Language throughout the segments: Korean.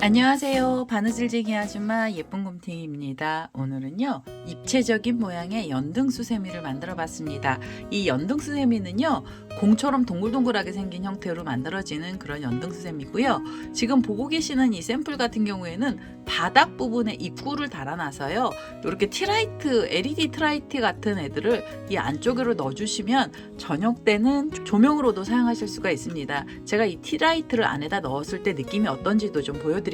안녕하세요. 바느질쟁이 아줌마 예쁜 곰탱이입니다. 오늘은요, 입체적인 모양의 연등수세미를 만들어 봤습니다. 이 연등수세미는요, 공처럼 동글동글하게 생긴 형태로 만들어지는 그런 연등수세미고요. 지금 보고 계시는 이 샘플 같은 경우에는 바닥 부분에 입구를 달아놔서요, 이렇게 티라이트, LED 트라이트 같은 애들을 이 안쪽으로 넣어주시면 저녁 때는 조명으로도 사용하실 수가 있습니다. 제가 이 티라이트를 안에다 넣었을 때 느낌이 어떤지도 좀 보여드리겠습니다.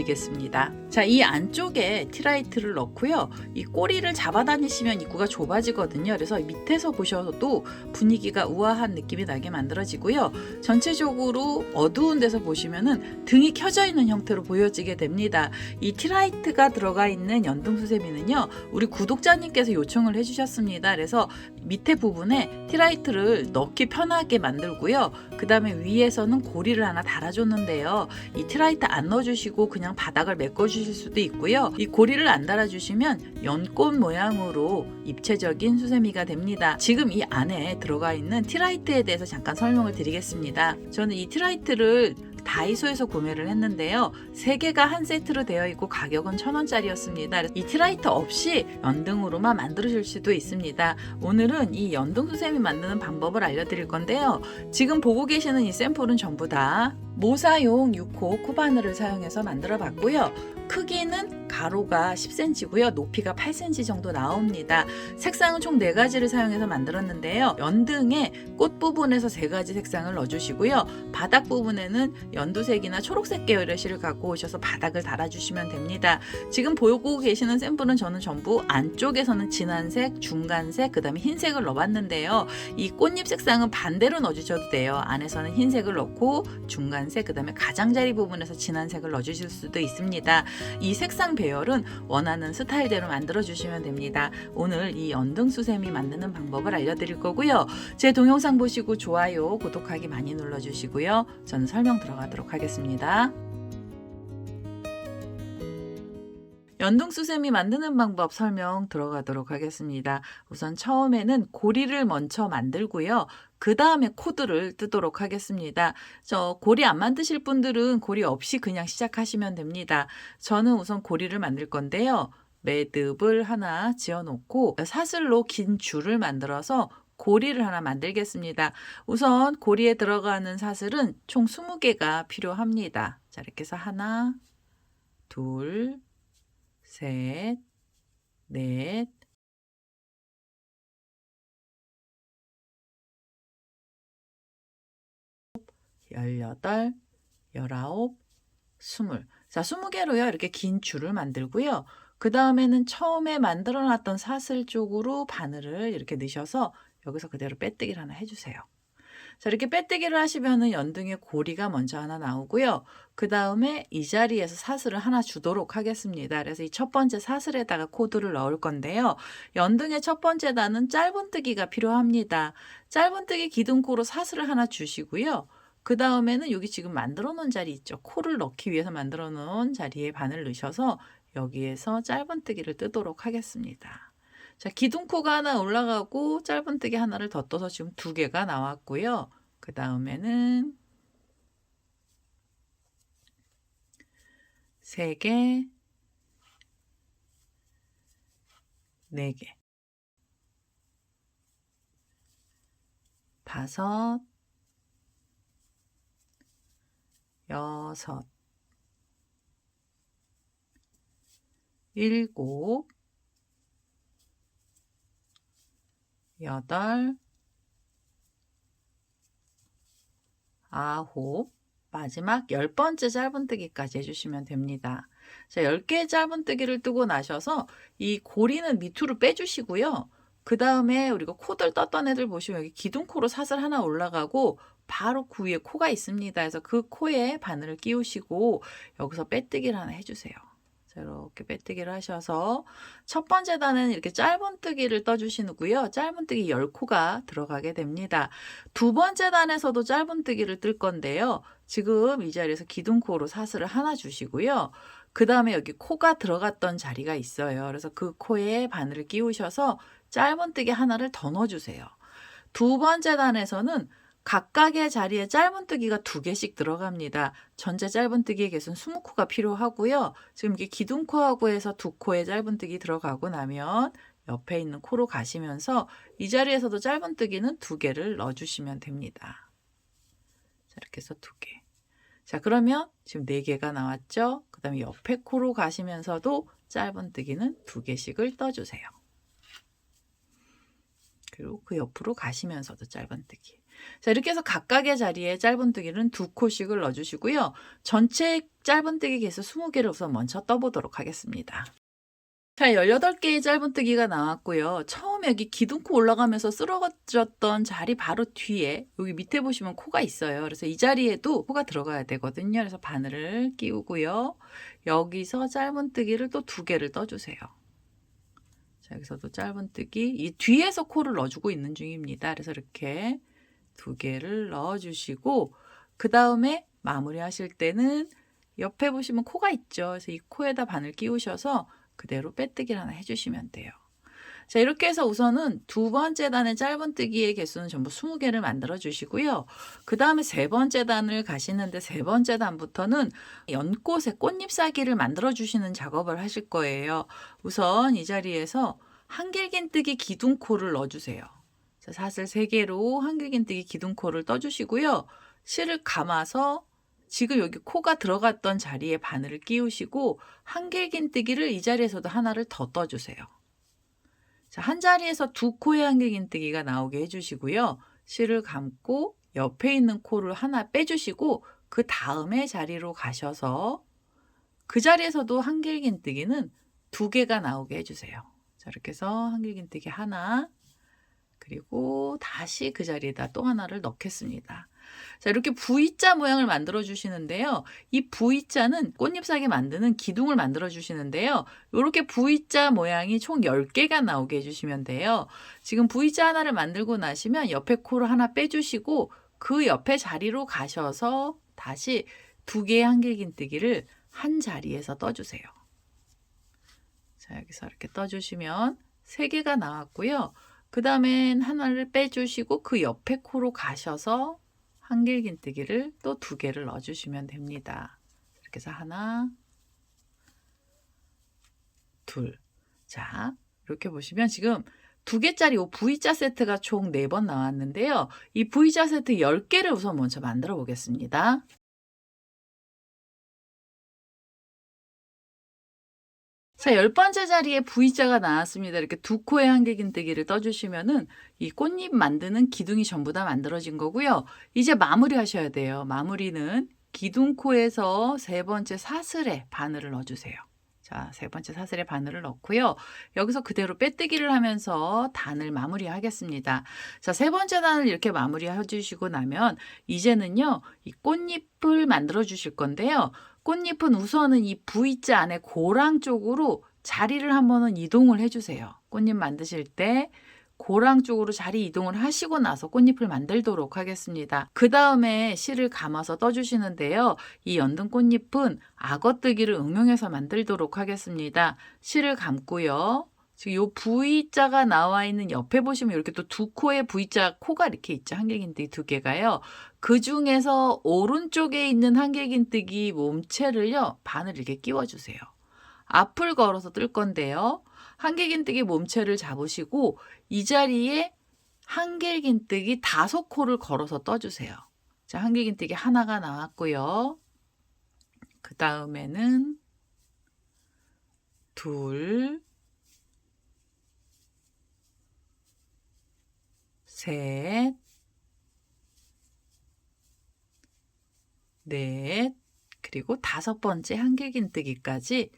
자, 이 안쪽에 티라이트를 넣고요. 이 꼬리를 잡아다니시면 입구가 좁아지거든요. 그래서 밑에서 보셔도 분위기가 우아한 느낌이 나게 만들어지고요. 전체적으로 어두운 데서 보시면은 등이 켜져 있는 형태로 보여지게 됩니다. 이 티라이트가 들어가 있는 연등수세미는요, 우리 구독자님께서 요청을 해주셨습니다. 그래서 밑에 부분에 티라이트를 넣기 편하게 만들고요. 그 다음에 위에서는 고리를 하나 달아줬는데요. 이 티라이트 안 넣어주시고 그냥 바닥을 메꿔주실 수도 있고요. 이 고리를 안 달아주시면 연꽃 모양으로 입체적인 수세미가 됩니다. 지금 이 안에 들어가 있는 티라이트에 대해서 잠깐 설명을 드리겠습니다. 저는 이 티라이트를 다이소에서 구매를 했는데요. 3개가 한 세트로 되어 있고 가격은 1,000원짜리였습니다. 이 티라이트 없이 연등으로만 만드실 수도 있습니다. 오늘은 이 연등수세미 만드는 방법을 알려드릴 건데요. 지금 보고 계시는 이 샘플은 전부 다 모사용 6호 코바늘을 사용해서 만들어 봤고요. 크기는 가로가 10cm고요. 높이가 8cm 정도 나옵니다. 색상은 총 4가지를 사용해서 만들었는데요. 연등의 꽃 부분에서 3가지 색상을 넣어주시고요. 바닥 부분에는 연두색이나 초록색 계열의 실을 갖고 오셔서 바닥을 달아주시면 됩니다. 지금 보고 계시는 샘플은 저는 전부 안쪽에서는 진한색, 중간색, 그 다음에 흰색을 넣어봤는데요. 이 꽃잎 색상은 반대로 넣어주셔도 돼요. 안에서는 흰색을 넣고 중간색, 그 다음에 가장자리 부분에서 진한색을 넣어주실 수도 있습니다. 이 색상 배열은 원하는 스타일대로 만들어 주시면 됩니다. 오늘 이 연등수세미 만드는 방법을 알려드릴 거고요. 제 동영상 보시고 좋아요, 구독하기 많이 눌러주시고요. 저는 설명 들어가도록 하겠습니다. 연등수세미 만드는 방법 설명 들어가도록 하겠습니다. 우선 처음에는 고리를 먼저 만들고요. 그 다음에 코드를 뜨도록 하겠습니다. 고리 안 만드실 분들은 고리 없이 그냥 시작하시면 됩니다. 저는 우선 고리를 만들 건데요. 매듭을 하나 지어놓고 사슬로 긴 줄을 만들어서 고리를 하나 만들겠습니다. 우선 고리에 들어가는 사슬은 총 20개가 필요합니다. 자, 이렇게 해서 하나, 둘, 셋, 넷, 18, 19, 20. 자, 20개로요. 이렇게 긴 줄을 만들고요. 그 다음에는 처음에 만들어 놨던 사슬 쪽으로 바늘을 이렇게 넣으셔서 여기서 그대로 빼뜨기를 하나 해주세요. 자, 이렇게 빼뜨기를 하시면은 연등의 고리가 먼저 하나 나오고요. 그 다음에 이 자리에서 사슬을 하나 주도록 하겠습니다. 그래서 이 첫 번째 사슬에다가 코드를 넣을 건데요. 연등의 첫 번째 단은 짧은뜨기가 필요합니다. 짧은뜨기 기둥코로 사슬을 하나 주시고요. 그 다음에는 여기 지금 만들어 놓은 자리 있죠. 코를 넣기 위해서 만들어 놓은 자리에 바늘 넣으셔서 여기에서 짧은뜨기를 뜨도록 하겠습니다. 자, 기둥코가 하나 올라가고 짧은뜨기 하나를 더 떠서 지금 2개가 나왔고요. 그 다음에는 3개, 4개, 5, 6, 7, 8, 9, 마지막 10번째 짧은뜨기까지 해주시면 됩니다. 자, 10개의 짧은뜨기를 뜨고 나셔서 이 고리는 밑으로 빼주시고요. 그 다음에 우리가 코들 떴던 애들 보시면 여기 기둥코로 사슬 하나 올라가고 바로 그 위에 코가 있습니다. 그래서 그 코에 바늘을 끼우시고 여기서 빼뜨기를 하나 해주세요. 자, 이렇게 빼뜨기를 하셔서 첫 번째 단은 이렇게 짧은뜨기를 떠주시고요. 짧은뜨기 10코가 들어가게 됩니다. 두 번째 단에서도 짧은뜨기를 뜰 건데요. 지금 이 자리에서 기둥코로 사슬을 하나 주시고요. 그 다음에 여기 코가 들어갔던 자리가 있어요. 그래서 그 코에 바늘을 끼우셔서 짧은뜨기 하나를 더 넣어주세요. 두 번째 단에서는 각각의 자리에 짧은뜨기가 2개씩 들어갑니다. 전체 짧은뜨기의 개수는 20코가 필요하고요. 지금 이게 기둥코하고 해서 2코의 짧은뜨기 들어가고 나면 옆에 있는 코로 가시면서 이 자리에서도 짧은뜨기는 2개를 넣어주시면 됩니다. 자, 이렇게 해서 2개. 자, 그러면 지금 4개가 나왔죠? 그 다음에 옆에 코로 가시면서도 짧은뜨기는 2개씩을 떠주세요. 그리고 그 옆으로 가시면서도 짧은뜨기. 자, 이렇게 해서 각각의 자리에 짧은뜨기는 2코씩을 넣어주시고요. 전체 짧은뜨기 개수 20개를 우선 먼저 떠보도록 하겠습니다. 자, 18개의 짧은뜨기가 나왔고요. 처음 여기 기둥코 올라가면서 쓰러졌던 자리 바로 뒤에 여기 밑에 보시면 코가 있어요. 그래서 이 자리에도 코가 들어가야 되거든요. 그래서 바늘을 끼우고요. 여기서 짧은뜨기를 또 2개를 떠주세요. 자, 여기서도 짧은뜨기, 이 뒤에서 코를 넣어주고 있는 중입니다. 그래서 이렇게 2개를 넣어주시고 그 다음에 마무리 하실 때는 옆에 보시면 코가 있죠. 그래서 이 코에다 바늘 끼우셔서 그대로 빼뜨기를 하나 해주시면 돼요. 자, 이렇게 해서 우선은 2번째 단의 짧은뜨기의 개수는 전부 20개를 만들어 주시고요. 그 다음에 3번째 단을 가시는데 3번째 단부터는 연꽃의 꽃잎 사기를 만들어 주시는 작업을 하실 거예요. 우선 이 자리에서 한길긴뜨기 기둥코를 넣어주세요. 자, 사슬 3개로 한길긴뜨기 기둥코를 떠주시고요. 실을 감아서 지금 여기 코가 들어갔던 자리에 바늘을 끼우시고 한길긴뜨기를 이 자리에서도 하나를 더 떠주세요. 자, 한 자리에서 2코의 한길긴뜨기가 나오게 해주시고요. 실을 감고 옆에 있는 코를 하나 빼주시고 그 다음에 자리로 가셔서 그 자리에서도 한길긴뜨기는 2개가 나오게 해주세요. 자, 이렇게 해서 한길긴뜨기 하나, 그리고 다시 그 자리에다 또 하나를 넣겠습니다. 자, 이렇게 V자 모양을 만들어 주시는데요. 이 V자는 꽃잎사기 만드는 기둥을 만들어 주시는데요. 이렇게 V자 모양이 총 10개가 나오게 해주시면 돼요. 지금 V자 하나를 만들고 나시면 옆에 코를 하나 빼주시고 그 옆에 자리로 가셔서 다시 2개의 한길긴뜨기를 한 자리에서 떠주세요. 자, 여기서 이렇게 떠주시면 3개가 나왔고요. 그 다음엔 하나를 빼주시고 그 옆에 코로 가셔서 한길긴뜨기를 또 2개를 넣어주시면 됩니다. 이렇게 해서 하나, 둘. 자, 이렇게 보시면 지금 2개짜리 이 V자 세트가 총 4번 나왔는데요. 이 V자 세트 10개를 우선 먼저 만들어 보겠습니다. 자, 10번째 자리에 V자가 나왔습니다. 이렇게 2코의 한길긴뜨기를 떠주시면은 이 꽃잎 만드는 기둥이 전부 다 만들어진 거고요. 이제 마무리 하셔야 돼요. 마무리는 기둥코에서 3번째 사슬에 바늘을 넣어주세요. 자, 3번째 사슬에 바늘을 넣고요. 여기서 그대로 빼뜨기를 하면서 단을 마무리 하겠습니다. 자, 3번째 단을 이렇게 마무리 해주시고 나면 이제는요, 이 꽃잎을 만들어 주실 건데요. 꽃잎은 우선은 이 V자 안에 고랑 쪽으로 자리를 한번은 이동을 해주세요. 꽃잎 만드실 때 고랑 쪽으로 자리 이동을 하시고 나서 꽃잎을 만들도록 하겠습니다. 그 다음에 실을 감아서 떠주시는데요. 이 연등 꽃잎은 악어뜨기를 응용해서 만들도록 하겠습니다. 실을 감고요. 지금 요 V자가 나와 있는 옆에 보시면 이렇게 또 2코의 V자 코가 이렇게 있죠. 한길긴뜨기 2개가요. 그 중에서 오른쪽에 있는 한길긴뜨기 몸체를요. 바늘 이렇게 끼워주세요. 앞을 걸어서 뜰 건데요. 한길긴뜨기 몸체를 잡으시고 이 자리에 한길긴뜨기 5코를 걸어서 떠주세요. 자, 한길긴뜨기 하나가 나왔고요. 그 다음에는 둘, 셋, 넷, 그리고 5번째 한길긴뜨기까지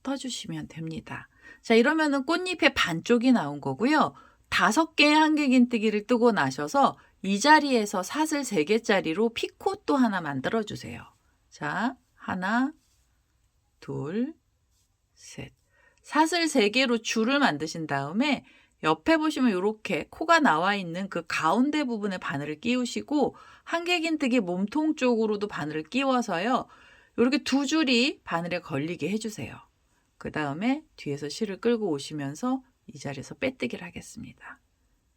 떠주시면 됩니다. 자, 이러면은 꽃잎의 반쪽이 나온 거고요. 5개의 한길긴뜨기를 뜨고 나셔서 이 자리에서 사슬 3개짜리로 피코 또 하나 만들어 주세요. 자, 하나, 둘, 셋. 사슬 3개로 줄을 만드신 다음에 옆에 보시면 이렇게 코가 나와 있는 그 가운데 부분에 바늘을 끼우시고 한길긴뜨기 몸통 쪽으로도 바늘을 끼워서요. 이렇게 2줄이 바늘에 걸리게 해주세요. 그 다음에 뒤에서 실을 끌고 오시면서 이 자리에서 빼뜨기를 하겠습니다.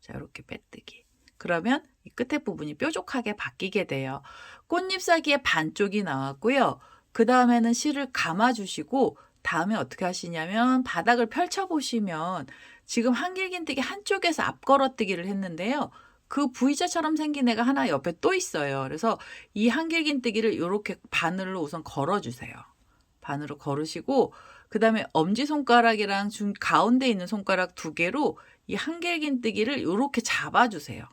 자, 이렇게 빼뜨기. 그러면 이 끝에 부분이 뾰족하게 바뀌게 돼요. 꽃잎사귀의 반쪽이 나왔고요. 그 다음에는 실을 감아주시고 다음에 어떻게 하시냐면 바닥을 펼쳐보시면 지금 한길긴뜨기 한쪽에서 앞걸어뜨기를 했는데요. 그 V자처럼 생긴 애가 하나 옆에 또 있어요. 그래서 이 한길긴뜨기를 이렇게 바늘로 우선 걸어주세요. 반으로 걸으시고 그 다음에 엄지손가락이랑 가운데 있는 손가락 2개로 이 한길긴뜨기를 이렇게 잡아주세요.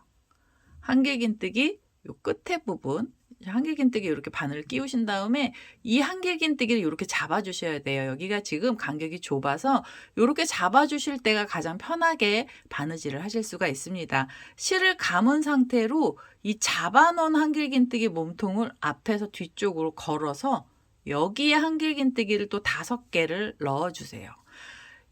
한길긴뜨기 요 끝에 부분 한길긴뜨기 이렇게 바늘을 끼우신 다음에 이 한길긴뜨기를 이렇게 잡아주셔야 돼요. 여기가 지금 간격이 좁아서 이렇게 잡아주실 때가 가장 편하게 바느질을 하실 수가 있습니다. 실을 감은 상태로 이 잡아놓은 한길긴뜨기 몸통을 앞에서 뒤쪽으로 걸어서 여기에 한길긴뜨기를 또 5개를 넣어주세요.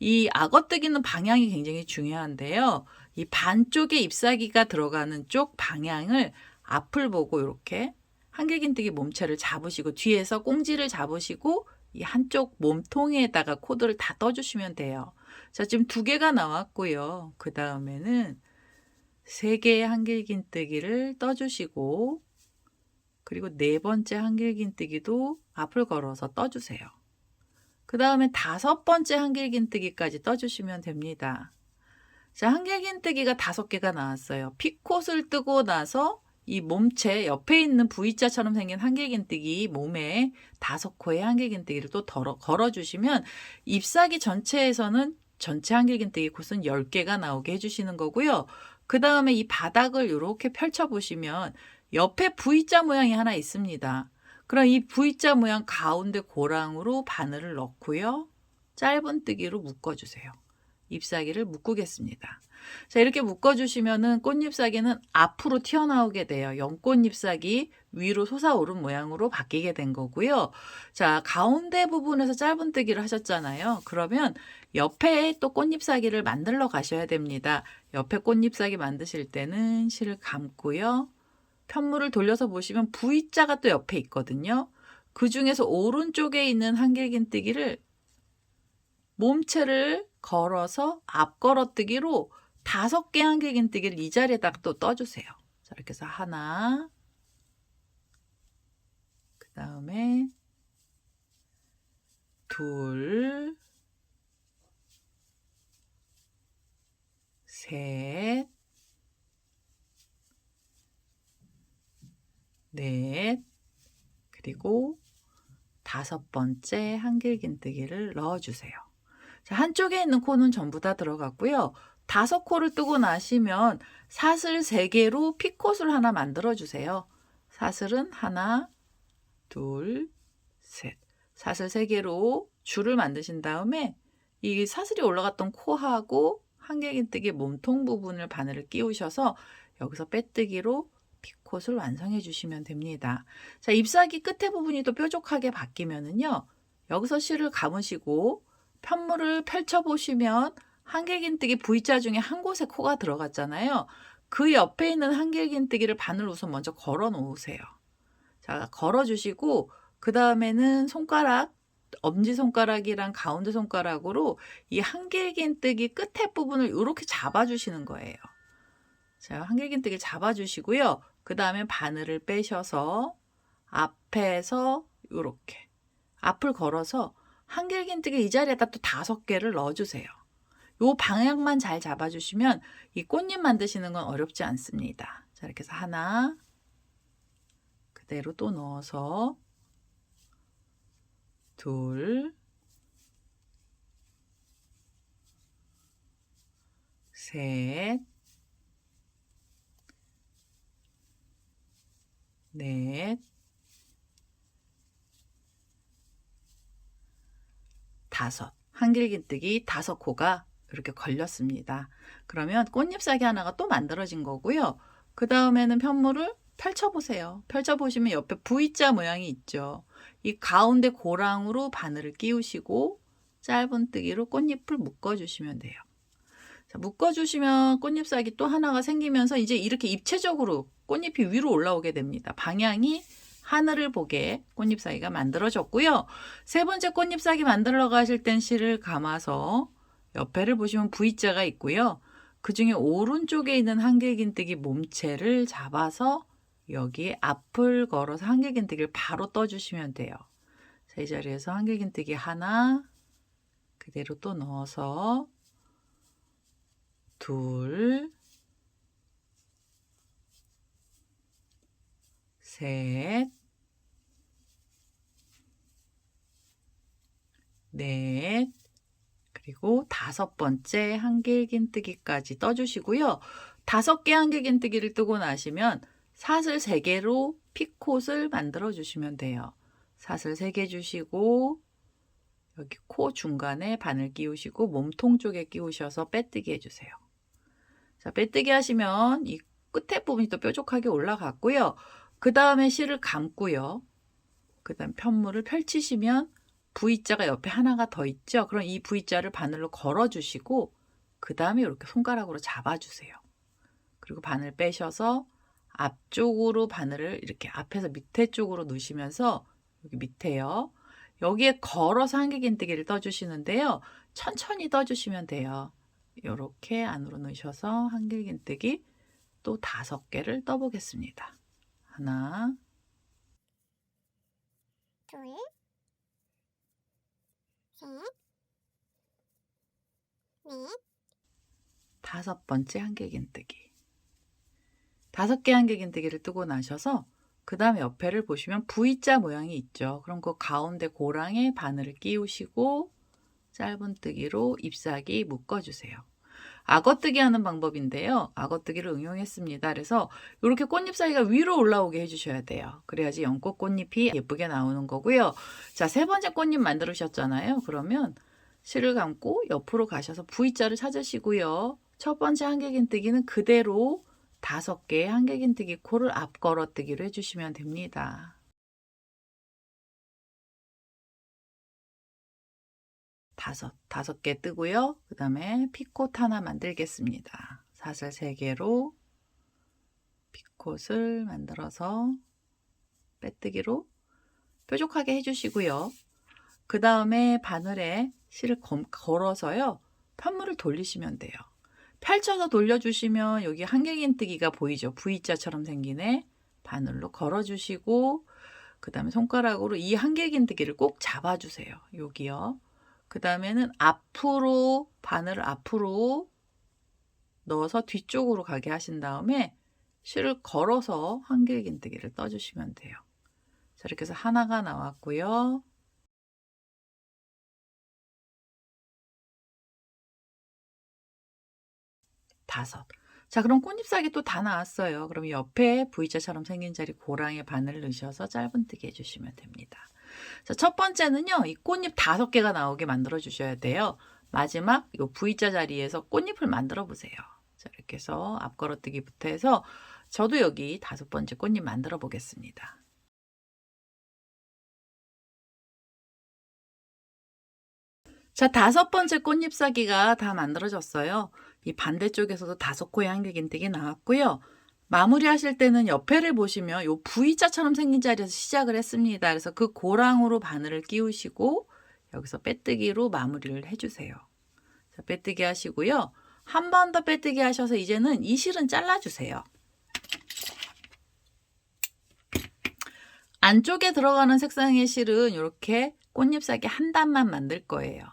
이 악어뜨기는 방향이 굉장히 중요한데요. 이 반쪽에 잎사귀가 들어가는 쪽 방향을 앞을 보고 이렇게 한길긴뜨기 몸체를 잡으시고 뒤에서 꽁지를 잡으시고 이 한쪽 몸통에다가 코드를 다 떠주시면 돼요. 자, 지금 2개가 나왔고요. 그 다음에는 3개의 한길긴뜨기를 떠주시고 그리고 4번째 한길긴뜨기도 앞을 걸어서 떠주세요. 그 다음에 5번째 한길긴뜨기까지 떠주시면 됩니다. 자, 한길긴뜨기가 5개가 나왔어요. 피콧을 뜨고 나서 이 몸체 옆에 있는 V자처럼 생긴 한길긴뜨기 몸에 5코의 한길긴뜨기를 또 걸어주시면 잎사귀 전체에서는 전체 한길긴뜨기 콧은 10개가 나오게 해주시는 거고요. 그 다음에 이 바닥을 이렇게 펼쳐보시면 옆에 V자 모양이 하나 있습니다. 그럼 이 V자 모양 가운데 고랑으로 바늘을 넣고요. 짧은 뜨기로 묶어주세요. 잎사귀를 묶겠습니다. 자, 이렇게 묶어주시면은 꽃잎사귀는 앞으로 튀어나오게 돼요. 연꽃잎사귀 위로 솟아오른 모양으로 바뀌게 된 거고요. 자, 가운데 부분에서 짧은 뜨기를 하셨잖아요. 그러면 옆에 또 꽃잎사귀를 만들러 가셔야 됩니다. 옆에 꽃잎사귀 만드실 때는 실을 감고요. 편물을 돌려서 보시면 V자가 또 옆에 있거든요. 그 중에서 오른쪽에 있는 한길긴뜨기를 몸체를 걸어서 앞걸어뜨기로 5개 한길긴뜨기를 이 자리에다 또 떠주세요. 자, 이렇게 해서 하나, 그 다음에 둘, 셋, 넷, 그리고 5번째 한길긴뜨기를 넣어주세요. 자, 한쪽에 있는 코는 전부 다 들어갔고요. 5코를 뜨고 나시면 사슬 3개로 피콧을 하나 만들어주세요. 사슬은 하나, 둘, 셋. 사슬 3개로 줄을 만드신 다음에 이 사슬이 올라갔던 코하고 한길긴뜨기 몸통 부분을 바늘을 끼우셔서 여기서 빼뜨기로 피콧을 완성해 주시면 됩니다. 자, 잎사귀 끝에 부분이 또 뾰족하게 바뀌면은요. 여기서 실을 감으시고 편물을 펼쳐보시면 한길긴뜨기 V자 중에 한 곳에 코가 들어갔잖아요. 그 옆에 있는 한길긴뜨기를 바늘 우선 먼저 걸어 놓으세요. 자, 걸어 주시고 그 다음에는 손가락, 엄지손가락이랑 가운데 손가락으로 이 한길긴뜨기 끝에 부분을 이렇게 잡아주시는 거예요. 자, 한길긴뜨기 잡아주시고요. 그 다음에 바늘을 빼셔서 앞에서 이렇게 앞을 걸어서 한길긴뜨기 이 자리에다 또 5개를 넣어주세요. 요 방향만 잘 잡아주시면 이 꽃잎 만드시는 건 어렵지 않습니다. 자, 이렇게 해서 하나 그대로 또 넣어서 둘, 셋, 넷, 5. 한길긴뜨기 5코가 이렇게 걸렸습니다. 그러면 꽃잎사귀 하나가 또 만들어진 거고요. 그 다음에는 편물을 펼쳐보세요. 펼쳐보시면 옆에 V자 모양이 있죠. 이 가운데 고랑으로 바늘을 끼우시고 짧은 뜨기로 꽃잎을 묶어주시면 돼요. 자, 묶어주시면 꽃잎사귀 또 하나가 생기면서 이제 이렇게 입체적으로 꽃잎이 위로 올라오게 됩니다. 방향이 하늘을 보게 꽃잎사귀가 만들어졌고요. 3번째 꽃잎사귀 만들러 가실 땐 실을 감아서 옆에를 보시면 V자가 있고요. 그 중에 오른쪽에 있는 한길긴뜨기 몸체를 잡아서 여기에 앞을 걸어서 한길긴뜨기를 바로 떠주시면 돼요. 자, 이 자리에서 한길긴뜨기 하나 그대로 또 넣어서 둘, 셋, 넷, 그리고 5번째 한길긴뜨기까지 떠주시고요. 5개 한길긴뜨기를 뜨고 나시면 사슬 3개로 피콧을 만들어 주시면 돼요. 사슬 3개 주시고 여기 코 중간에 바늘 끼우시고 몸통 쪽에 끼우셔서 빼뜨기 해주세요. 자, 빼뜨기 하시면 이 끝에 부분이 또 뾰족하게 올라갔고요. 그 다음에 실을 감고요. 그 다음 편물을 펼치시면 V자가 옆에 하나가 더 있죠. 그럼 이 V자를 바늘로 걸어주시고 그 다음에 이렇게 손가락으로 잡아주세요. 그리고 바늘 빼셔서 앞쪽으로 바늘을 이렇게 앞에서 밑에 쪽으로 넣으시면서 여기 밑에요. 여기에 걸어서 한길긴뜨기를 떠주시는데요. 천천히 떠주시면 돼요. 이렇게 안으로 넣으셔서 한길긴뜨기 또 5개를 떠보겠습니다. 하나, 둘, 셋, 넷, 5번째 한길긴뜨기. 5개 한길긴뜨기를 뜨고 나셔서 그 다음에 옆에를 보시면 V자 모양이 있죠. 그럼 그 가운데 고랑에 바늘을 끼우시고 짧은뜨기로 잎사귀 묶어주세요. 악어뜨기 하는 방법인데요. 악어뜨기를 응용했습니다. 그래서 이렇게 꽃잎 사이가 위로 올라오게 해주셔야 돼요. 그래야지 연꽃 꽃잎이 예쁘게 나오는 거고요. 자, 3번째 꽃잎 만들으셨잖아요. 그러면 실을 감고 옆으로 가셔서 V자를 찾으시고요. 첫 번째 한길긴뜨기는 그대로 5개의 한길긴뜨기 코를 앞걸어뜨기로 해주시면 됩니다. 다섯 개 뜨고요. 그 다음에 피콧 하나 만들겠습니다. 사슬 3개로 피콧을 만들어서 빼뜨기로 뾰족하게 해주시고요. 그 다음에 바늘에 실을 걸어서요. 편물을 돌리시면 돼요. 펼쳐서 돌려주시면 여기 한길긴뜨기가 보이죠. V자처럼 생기네. 바늘로 걸어주시고 그 다음에 손가락으로 이 한길긴뜨기를 꼭 잡아주세요. 여기요. 그 다음에는 앞으로 바늘을 앞으로 넣어서 뒤쪽으로 가게 하신 다음에 실을 걸어서 한길긴뜨기를 떠주시면 돼요. 자, 이렇게 해서 하나가 나왔고요. 다섯. 자, 그럼 꽃잎사귀 또 다 나왔어요. 그럼 옆에 V자처럼 생긴 자리 고랑에 바늘을 넣으셔서 짧은뜨기 해주시면 됩니다. 자, 첫 번째는요. 이 꽃잎 5개가 나오게 만들어 주셔야 돼요. 마지막 이 V자 자리에서 꽃잎을 만들어 보세요. 자, 이렇게 해서 앞걸어뜨기부터 해서 저도 여기 5번째 꽃잎 만들어 보겠습니다. 자, 5번째 꽃잎사귀가 다 만들어졌어요. 이 반대쪽에서도 5코의 한길긴뜨기 나왔고요. 마무리 하실 때는 옆에를 보시면 요 V자처럼 생긴 자리에서 시작을 했습니다. 그래서 그 고랑으로 바늘을 끼우시고 여기서 빼뜨기로 마무리를 해주세요. 자, 빼뜨기 하시고요. 한 번 더 빼뜨기 하셔서 이제는 이 실은 잘라주세요. 안쪽에 들어가는 색상의 실은 이렇게 꽃잎사귀 한 단만 만들 거예요.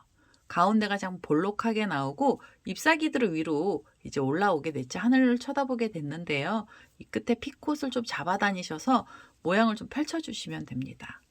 가운데가 좀 볼록하게 나오고 잎사귀들을 위로 이제 올라오게 됐죠. 하늘을 쳐다보게 됐는데요. 이 끝에 피콧을 좀 잡아 다니셔서 모양을 좀 펼쳐주시면 됩니다.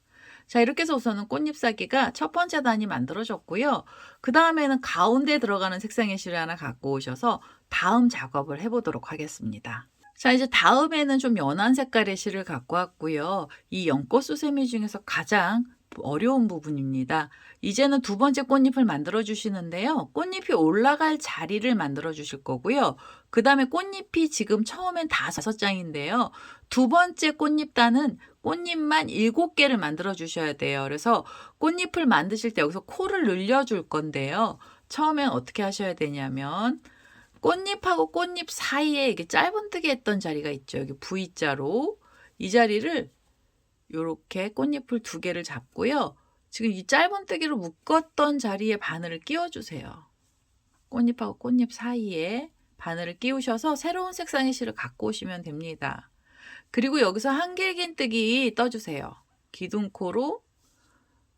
자, 이렇게 해서 우선은 꽃잎사귀가 첫 번째 단이 만들어졌고요. 그 다음에는 가운데 들어가는 색상의 실을 하나 갖고 오셔서 다음 작업을 해보도록 하겠습니다. 자, 이제 다음에는 좀 연한 색깔의 실을 갖고 왔고요. 이 연꽃 수세미 중에서 가장 어려운 부분입니다. 이제는 2번째 꽃잎을 만들어 주시는데요. 꽃잎이 올라갈 자리를 만들어 주실 거고요. 그 다음에 꽃잎이 지금 처음엔 5장인데요. 2번째 꽃잎단은 꽃잎만 7개를 만들어 주셔야 돼요. 그래서 꽃잎을 만드실 때 여기서 코를 늘려 줄 건데요. 처음엔 어떻게 하셔야 되냐면 꽃잎하고 꽃잎 사이에 이게 짧은뜨기 했던 자리가 있죠. 여기 V자로 이 자리를 이렇게 꽃잎을 2개를 잡고요. 지금 이 짧은뜨기로 묶었던 자리에 바늘을 끼워주세요. 꽃잎하고 꽃잎 사이에 바늘을 끼우셔서 새로운 색상의 실을 갖고 오시면 됩니다. 그리고 여기서 한길긴뜨기 떠주세요. 기둥코로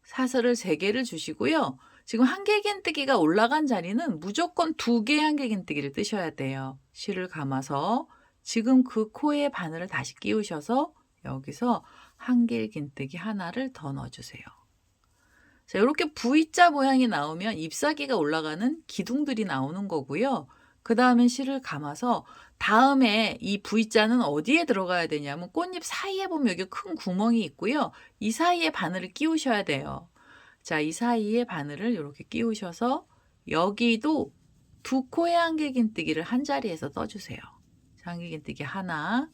사슬을 3개를 주시고요. 지금 한길긴뜨기가 올라간 자리는 무조건 2개의 한길긴뜨기를 뜨셔야 돼요. 실을 감아서 지금 그 코에 바늘을 다시 끼우셔서 여기서 한길긴뜨기 하나를 더 넣어주세요. 자, 이렇게 V자 모양이 나오면 잎사귀가 올라가는 기둥들이 나오는 거고요. 그 다음에 실을 감아서 다음에 이 V자는 어디에 들어가야 되냐면 꽃잎 사이에 보면 여기 큰 구멍이 있고요. 이 사이에 바늘을 끼우셔야 돼요. 자, 이 사이에 바늘을 이렇게 끼우셔서 여기도 2코의 한길긴뜨기를 한 자리에서 떠주세요. 한길긴뜨기 하나,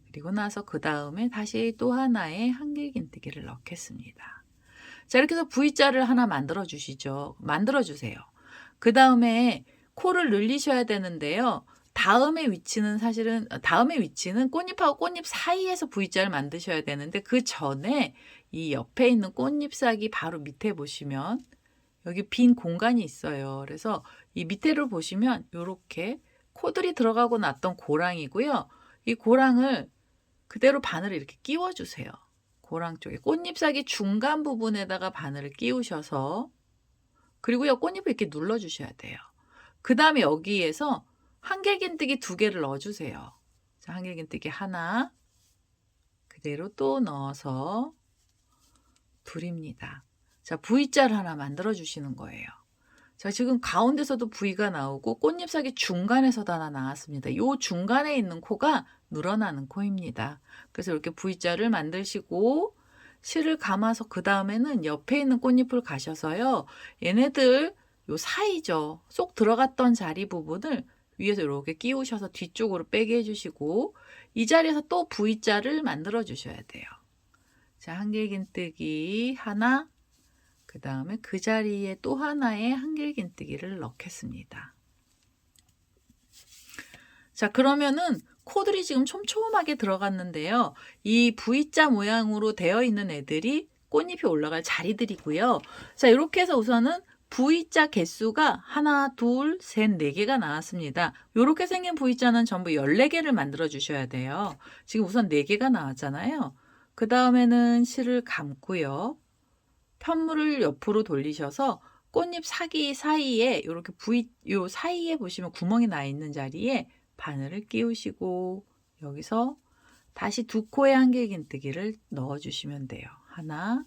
그리고 나서 그 다음에 다시 또 하나의 한길긴뜨기를 넣겠습니다. 자, 이렇게 해서 V자를 하나 만들어 주시죠. 만들어 주세요. 그 다음에 코를 늘리셔야 되는데요. 다음의 위치는 꽃잎하고 꽃잎 사이에서 V자를 만드셔야 되는데 그 전에 이 옆에 있는 꽃잎사귀 바로 밑에 보시면 여기 빈 공간이 있어요. 그래서 이 밑에를 보시면 이렇게 코들이 들어가고 났던 고랑이고요. 이 고랑을 그대로 바늘을 이렇게 끼워주세요. 고랑 쪽에 꽃잎사귀 중간 부분에다가 바늘을 끼우셔서 그리고요 꽃잎을 이렇게 눌러주셔야 돼요. 그 다음에 여기에서 한길긴뜨기 2개를 넣어주세요. 자, 한길긴뜨기 하나 그대로 또 넣어서 둘입니다. 자, V자를 하나 만들어 주시는 거예요. 자, 지금 가운데서도 V가 나오고 꽃잎사귀 중간에서도 하나 나왔습니다. 이 중간에 있는 코가 늘어나는 코입니다. 그래서 이렇게 V자를 만드시고 실을 감아서 그 다음에는 옆에 있는 꽃잎을 가셔서요. 얘네들 요 사이죠. 쏙 들어갔던 자리 부분을 위에서 이렇게 끼우셔서 뒤쪽으로 빼게 해주시고 이 자리에서 또 V자를 만들어 주셔야 돼요. 자, 한길긴뜨기 하나, 그 다음에 그 자리에 또 하나의 한길긴뜨기를 넣겠습니다. 자, 그러면은 코들이 지금 촘촘하게 들어갔는데요. 이 V자 모양으로 되어 있는 애들이 꽃잎이 올라갈 자리들이고요. 자, 이렇게 해서 우선은 V자 개수가 하나, 둘, 셋, 4개가 나왔습니다. 이렇게 생긴 V자는 전부 14개를 만들어 주셔야 돼요. 지금 우선 4개가 나왔잖아요. 그 다음에는 실을 감고요. 편물을 옆으로 돌리셔서 꽃잎 사기 사이에 이렇게 요 사이에 보시면 구멍이 나 있는 자리에 바늘을 끼우시고 여기서 다시 2코의 한길긴뜨기를 넣어 주시면 돼요. 하나,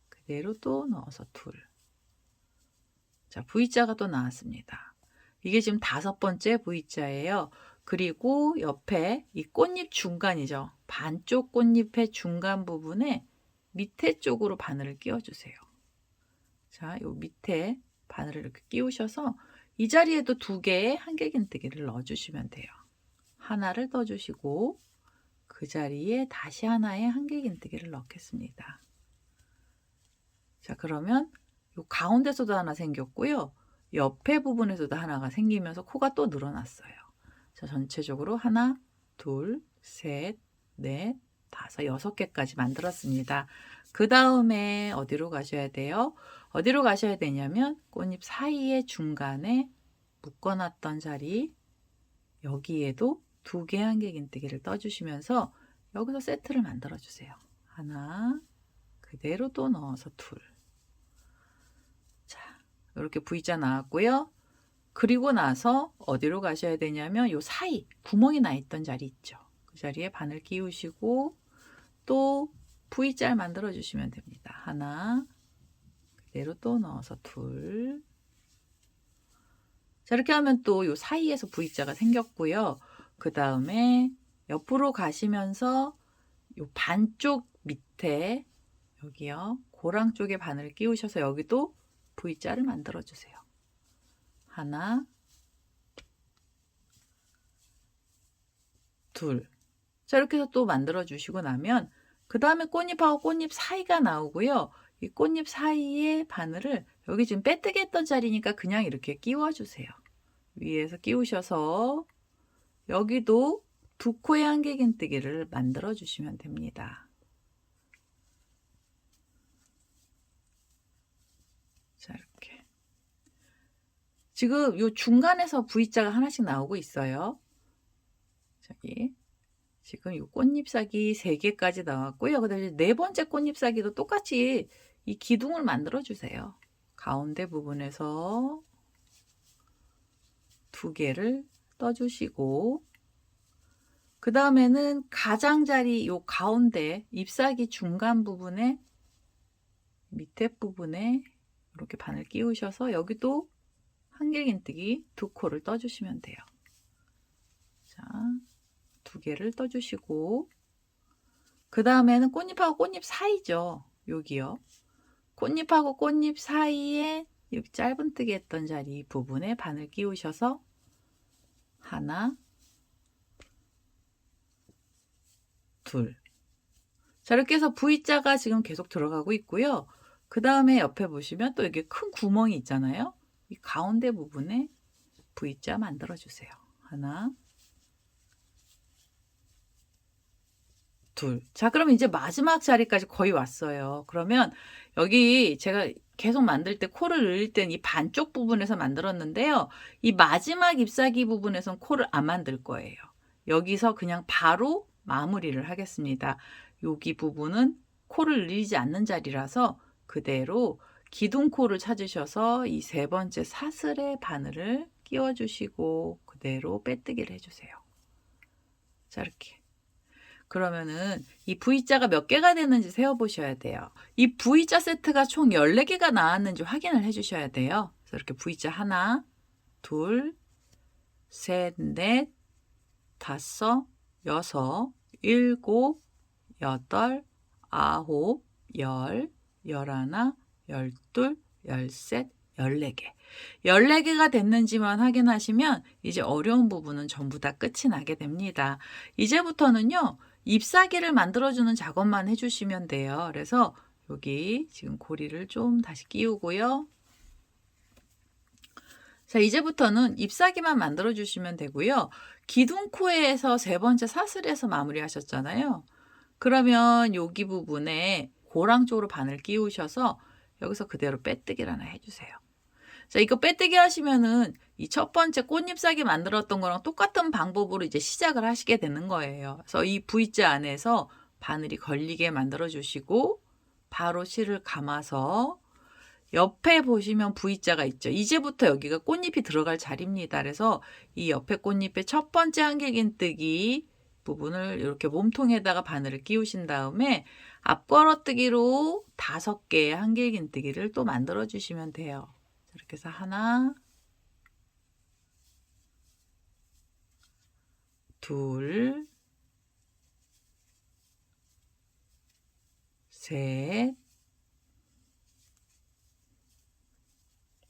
그대로 또 넣어서 둘. 자, V자가 또 나왔습니다. 이게 지금 5번째 V자예요. 그리고 옆에 이 꽃잎 중간이죠. 반쪽 꽃잎의 중간 부분에 밑에 쪽으로 바늘을 끼워주세요. 자, 요 밑에 바늘을 이렇게 끼우셔서 이 자리에도 2개의 한길긴뜨기를 넣어주시면 돼요. 하나를 떠주시고 그 자리에 다시 하나의 한길긴뜨기를 넣겠습니다. 자, 그러면 요 가운데서도 하나 생겼고요. 옆에 부분에서도 하나가 생기면서 코가 또 늘어났어요. 자, 전체적으로 하나, 둘, 셋, 넷, 5, 6개까지 만들었습니다. 그 다음에 어디로 가셔야 돼요? 어디로 가셔야 되냐면 꽃잎 사이에 중간에 묶어놨던 자리 여기에도 2개의 한길긴뜨기를 떠주시면서 여기서 세트를 만들어 주세요. 하나, 그대로 또 넣어서 둘. 자, 이렇게 V자 나왔고요. 그리고 나서 어디로 가셔야 되냐면 요 사이 구멍이 나 있던 자리 있죠. 그 자리에 바늘 끼우시고 또 V자를 만들어 주시면 됩니다. 하나, 그대로 또 넣어서 둘. 자, 이렇게 하면 또 요 사이에서 V자가 생겼고요. 그 다음에 옆으로 가시면서 요 반쪽 밑에 여기요. 고랑 쪽에 바늘을 끼우셔서 여기도 V자를 만들어 주세요. 하나, 둘. 자, 이렇게 해서 또 만들어 주시고 나면 그 다음에 꽃잎하고 꽃잎 사이가 나오고요. 이 꽃잎 사이에 바늘을 여기 지금 빼뜨기 했던 자리니까 그냥 이렇게 끼워 주세요. 위에서 끼우셔서 여기도 2코의 한길긴뜨기를 만들어 주시면 됩니다. 자, 이렇게 지금 요 중간에서 V자가 하나씩 나오고 있어요. 저기 지금 요 꽃잎사기 3개까지 나왔고요. 그다음에 네 번째 꽃잎사기도 똑같이 이 기둥을 만들어 주세요. 가운데 부분에서 2개를 떠주시고, 그 다음에는 가장자리 요 가운데 잎사귀 중간 부분에 밑에 부분에 이렇게 바늘 끼우셔서 여기도 한길긴뜨기 2코를 떠주시면 돼요. 자, 2개를 떠주시고, 그 다음에는 꽃잎하고 꽃잎 사이죠. 여기요. 꽃잎하고 꽃잎 사이에 여기 짧은뜨기 했던 자리 부분에 바늘 끼우셔서 하나, 둘. 자, 이렇게 해서 V자가 지금 계속 들어가고 있고요. 그 다음에 옆에 보시면 또 여기 큰 구멍이 있잖아요. 이 가운데 부분에 V자 만들어 주세요. 하나, 둘. 자, 그럼 이제 마지막 자리까지 거의 왔어요. 그러면 여기 제가 계속 만들 때 코를 늘릴 땐 이 반쪽 부분에서 만들었는데요. 이 마지막 잎사귀 부분에선 코를 안 만들 거예요. 여기서 그냥 바로 마무리를 하겠습니다. 여기 부분은 코를 늘리지 않는 자리라서 그대로 기둥코를 찾으셔서 이 3번째 사슬에 바늘을 끼워주시고 그대로 빼뜨기를 해주세요. 자, 이렇게. 그러면은 이 V자가 몇 개가 됐는지 세어보셔야 돼요. 이 V자 세트가 총 14개가 나왔는지 확인을 해주셔야 돼요. 그래서 이렇게 V자 하나, 둘, 셋, 넷, 다섯, 여섯, 일곱, 여덟, 아홉, 열, 열하나, 열둘, 열셋, 14개. 14개가 됐는지만 확인하시면 이제 어려운 부분은 전부 다 끝이 나게 됩니다. 이제부터는요. 잎사귀를 만들어주는 작업만 해주시면 돼요. 그래서 여기 지금 고리를 좀 다시 끼우고요. 자, 이제부터는 잎사귀만 만들어 주시면 되고요. 기둥코에서 3번째 사슬에서 마무리 하셨잖아요. 그러면 여기 부분에 고랑 쪽으로 바늘 끼우셔서 여기서 그대로 빼뜨기를 하나 해주세요. 자, 이거 빼뜨기 하시면은 이 첫 번째 꽃잎사귀 만들었던 거랑 똑같은 방법으로 이제 시작을 하시게 되는 거예요. 그래서 이 V자 안에서 바늘이 걸리게 만들어 주시고 바로 실을 감아서 옆에 보시면 V자가 있죠. 이제부터 여기가 꽃잎이 들어갈 자리입니다. 그래서 이 옆에 꽃잎의 첫 번째 한길긴뜨기 부분을 이렇게 몸통에다가 바늘을 끼우신 다음에 앞걸어뜨기로 5개의 한길긴뜨기를 또 만들어 주시면 돼요. 이렇게 해서 하나, 둘, 셋,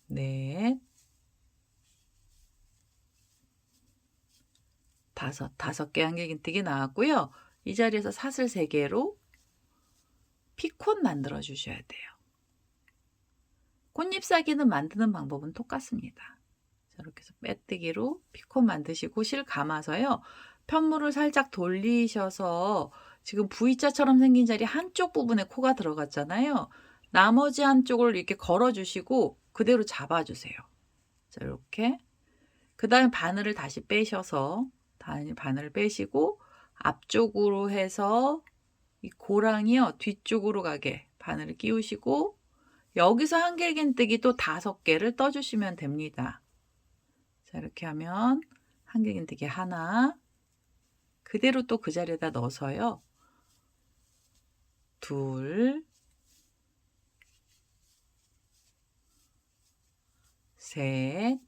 넷, 다섯 개 한길긴뜨기 나왔고요. 이 자리에서 사슬 3개로 피콘 만들어 주셔야 돼요. 꽃잎사귀는 만드는 방법은 똑같습니다. 자, 이렇게 해서 빼뜨기로 피콘 만드시고 실 감아서요. 편물을 살짝 돌리셔서 지금 V자처럼 생긴 자리 한쪽 부분에 코가 들어갔잖아요. 나머지 한쪽을 이렇게 걸어주시고 그대로 잡아주세요. 자, 이렇게. 그 다음에 바늘을 다시 빼셔서 바늘을 빼시고 앞쪽으로 해서 이 고랑이요. 뒤쪽으로 가게 바늘을 끼우시고 여기서 한길긴뜨기 또 5개를 떠주시면 됩니다. 자, 이렇게 하면 한길긴뜨기 하나, 그대로 또 그 자리에다 넣어서요. 둘, 셋,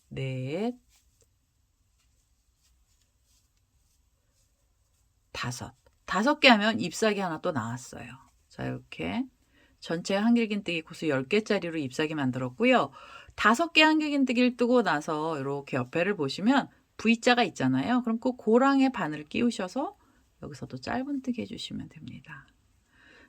넷, 다섯 개 하면 잎사귀 하나 또 나왔어요. 자, 이렇게 전체 한길긴뜨기 코스 10개짜리로 잎사귀 만들었고요. 5개 한길긴뜨기를 뜨고 나서 이렇게 옆에를 보시면 V자가 있잖아요. 그럼 그 고랑에 바늘을 끼우셔서 여기서도 짧은뜨기 해주시면 됩니다.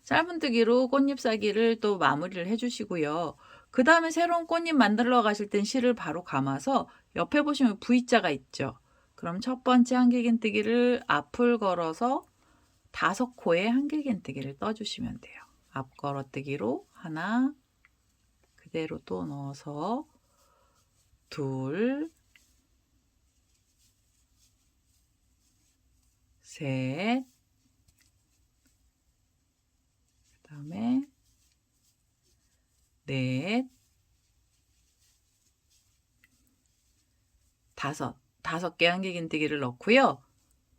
짧은뜨기로 꽃잎사귀를 또 마무리를 해주시고요. 그 다음에 새로운 꽃잎 만들러 가실 땐 실을 바로 감아서 옆에 보시면 V자가 있죠. 그럼 첫 번째 한길긴뜨기를 앞을 걸어서 5코의 한길긴뜨기를 떠주시면 돼요. 앞 걸어뜨기로 하나, 그대로 또 넣어서 둘, 셋, 그 다음에 넷, 다섯 개 한길긴뜨기를 넣고요.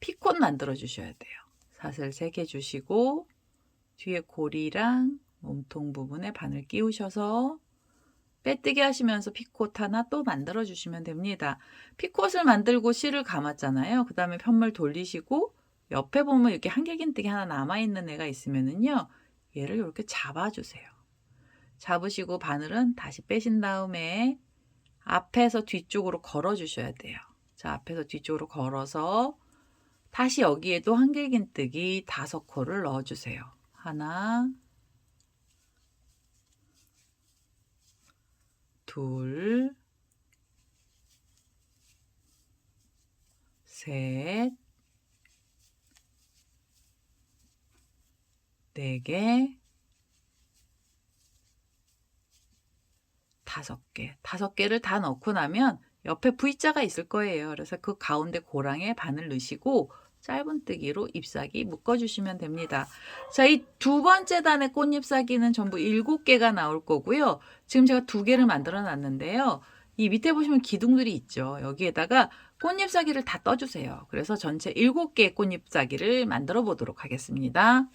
피콧 만들어 주셔야 돼요. 사슬 3개 주시고 뒤에 고리랑 몸통 부분에 바늘 끼우셔서 빼뜨기 하시면서 피콧 하나 또 만들어 주시면 됩니다. 피콧을 만들고 실을 감았잖아요. 그 다음에 편물 돌리시고 옆에 보면 이렇게 한길긴뜨기 하나 남아있는 애가 있으면은요, 얘를 이렇게 잡아주세요. 잡으시고 바늘은 다시 빼신 다음에 앞에서 뒤쪽으로 걸어 주셔야 돼요. 자, 앞에서 뒤쪽으로 걸어서 다시 여기에도 한길긴뜨기 5코를 넣어 주세요. 하나, 둘, 셋, 4개, 5개. 5개를 다 넣고 나면 옆에 V자가 있을 거예요. 그래서 그 가운데 고랑에 바늘 넣으시고 짧은뜨기로 잎사귀 묶어주시면 됩니다. 자, 이 두 번째 단의 꽃잎사귀는 전부 7개가 나올 거고요. 지금 제가 2개를 만들어 놨는데요. 이 밑에 보시면 기둥들이 있죠. 여기에다가 꽃잎사귀를 다 떠주세요. 그래서 전체 7개의 꽃잎사귀를 만들어 보도록 하겠습니다.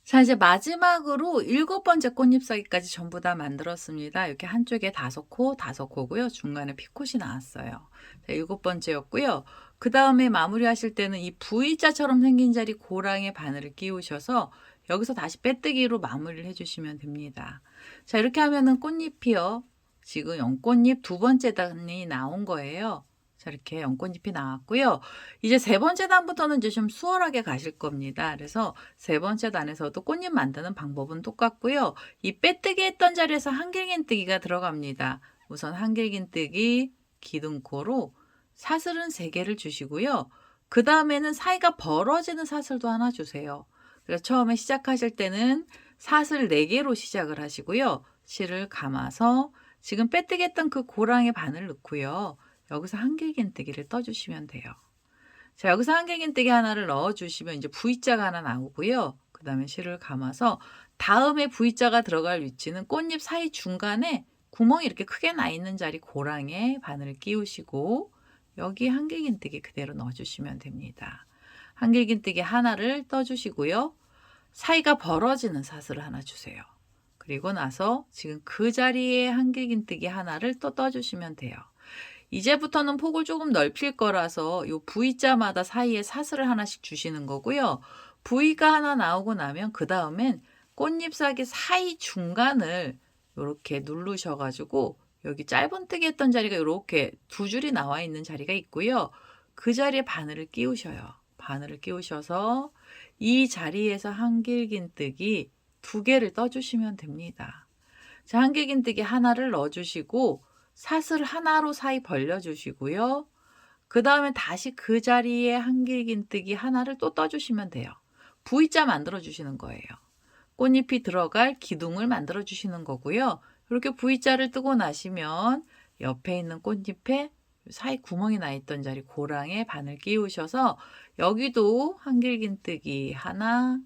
자, 이제 마지막으로 7번째 꽃잎사귀까지 전부 다 만들었습니다. 이렇게 한쪽에 5코, 5코고요. 중간에 피콧이 나왔어요. 자, 7번째였고요. 그 다음에 마무리하실 때는 이 V자처럼 생긴 자리 고랑에 바늘을 끼우셔서 여기서 다시 빼뜨기로 마무리를 해주시면 됩니다. 자, 이렇게 하면은 꽃잎이요. 지금 연꽃잎 2번째 단이 나온 거예요. 자, 이렇게 연꽃잎이 나왔고요. 이제 3번째 단부터는 이제 좀 수월하게 가실 겁니다. 그래서 3번째 단에서도 꽃잎 만드는 방법은 똑같고요. 이 빼뜨기 했던 자리에서 한길긴뜨기가 들어갑니다. 우선 한길긴뜨기, 기둥코로 사슬은 3개를 주시고요. 그 다음에는 사이가 벌어지는 사슬도 하나 주세요. 그래서 처음에 시작하실 때는 사슬 4개로 시작을 하시고요. 실을 감아서 지금 빼뜨기 했던 그 고랑에 바늘 넣고요. 여기서 한길긴뜨기를 떠주시면 돼요. 자, 여기서 한길긴뜨기 하나를 넣어주시면 이제 V자가 하나 나오고요. 그 다음에 실을 감아서 다음에 V자가 들어갈 위치는 꽃잎 사이 중간에 구멍이 이렇게 크게 나 있는 자리 고랑에 바늘을 끼우시고 여기 한길긴뜨기 그대로 넣어주시면 됩니다. 한길긴뜨기 하나를 떠주시고요. 사이가 벌어지는 사슬을 하나 주세요. 그리고 나서 지금 그 자리에 한길긴뜨기 하나를 또 떠주시면 돼요. 이제부터는 폭을 조금 넓힐 거라서 요 V자마다 사이에 사슬을 하나씩 주시는 거고요. V가 하나 나오고 나면 그 다음엔 꽃잎사귀 사이 중간을 이렇게 누르셔가지고 여기 짧은뜨기 했던 자리가 이렇게 2줄이 나와 있는 자리가 있고요. 그 자리에 바늘을 끼우셔요. 바늘을 끼우셔서 이 자리에서 한길긴뜨기 2개를 떠주시면 됩니다. 자, 한길긴뜨기 하나를 넣어주시고 사슬 하나로 사이 벌려주시고요. 그 다음에 다시 그 자리에 한길긴뜨기 하나를 또 떠주시면 돼요. V자 만들어주시는 거예요. 꽃잎이 들어갈 기둥을 만들어주시는 거고요. 이렇게 V자를 뜨고 나시면 옆에 있는 꽃잎에 사이 구멍이 나 있던 자리 고랑에 바늘 끼우셔서 여기도 한길긴뜨기 하나,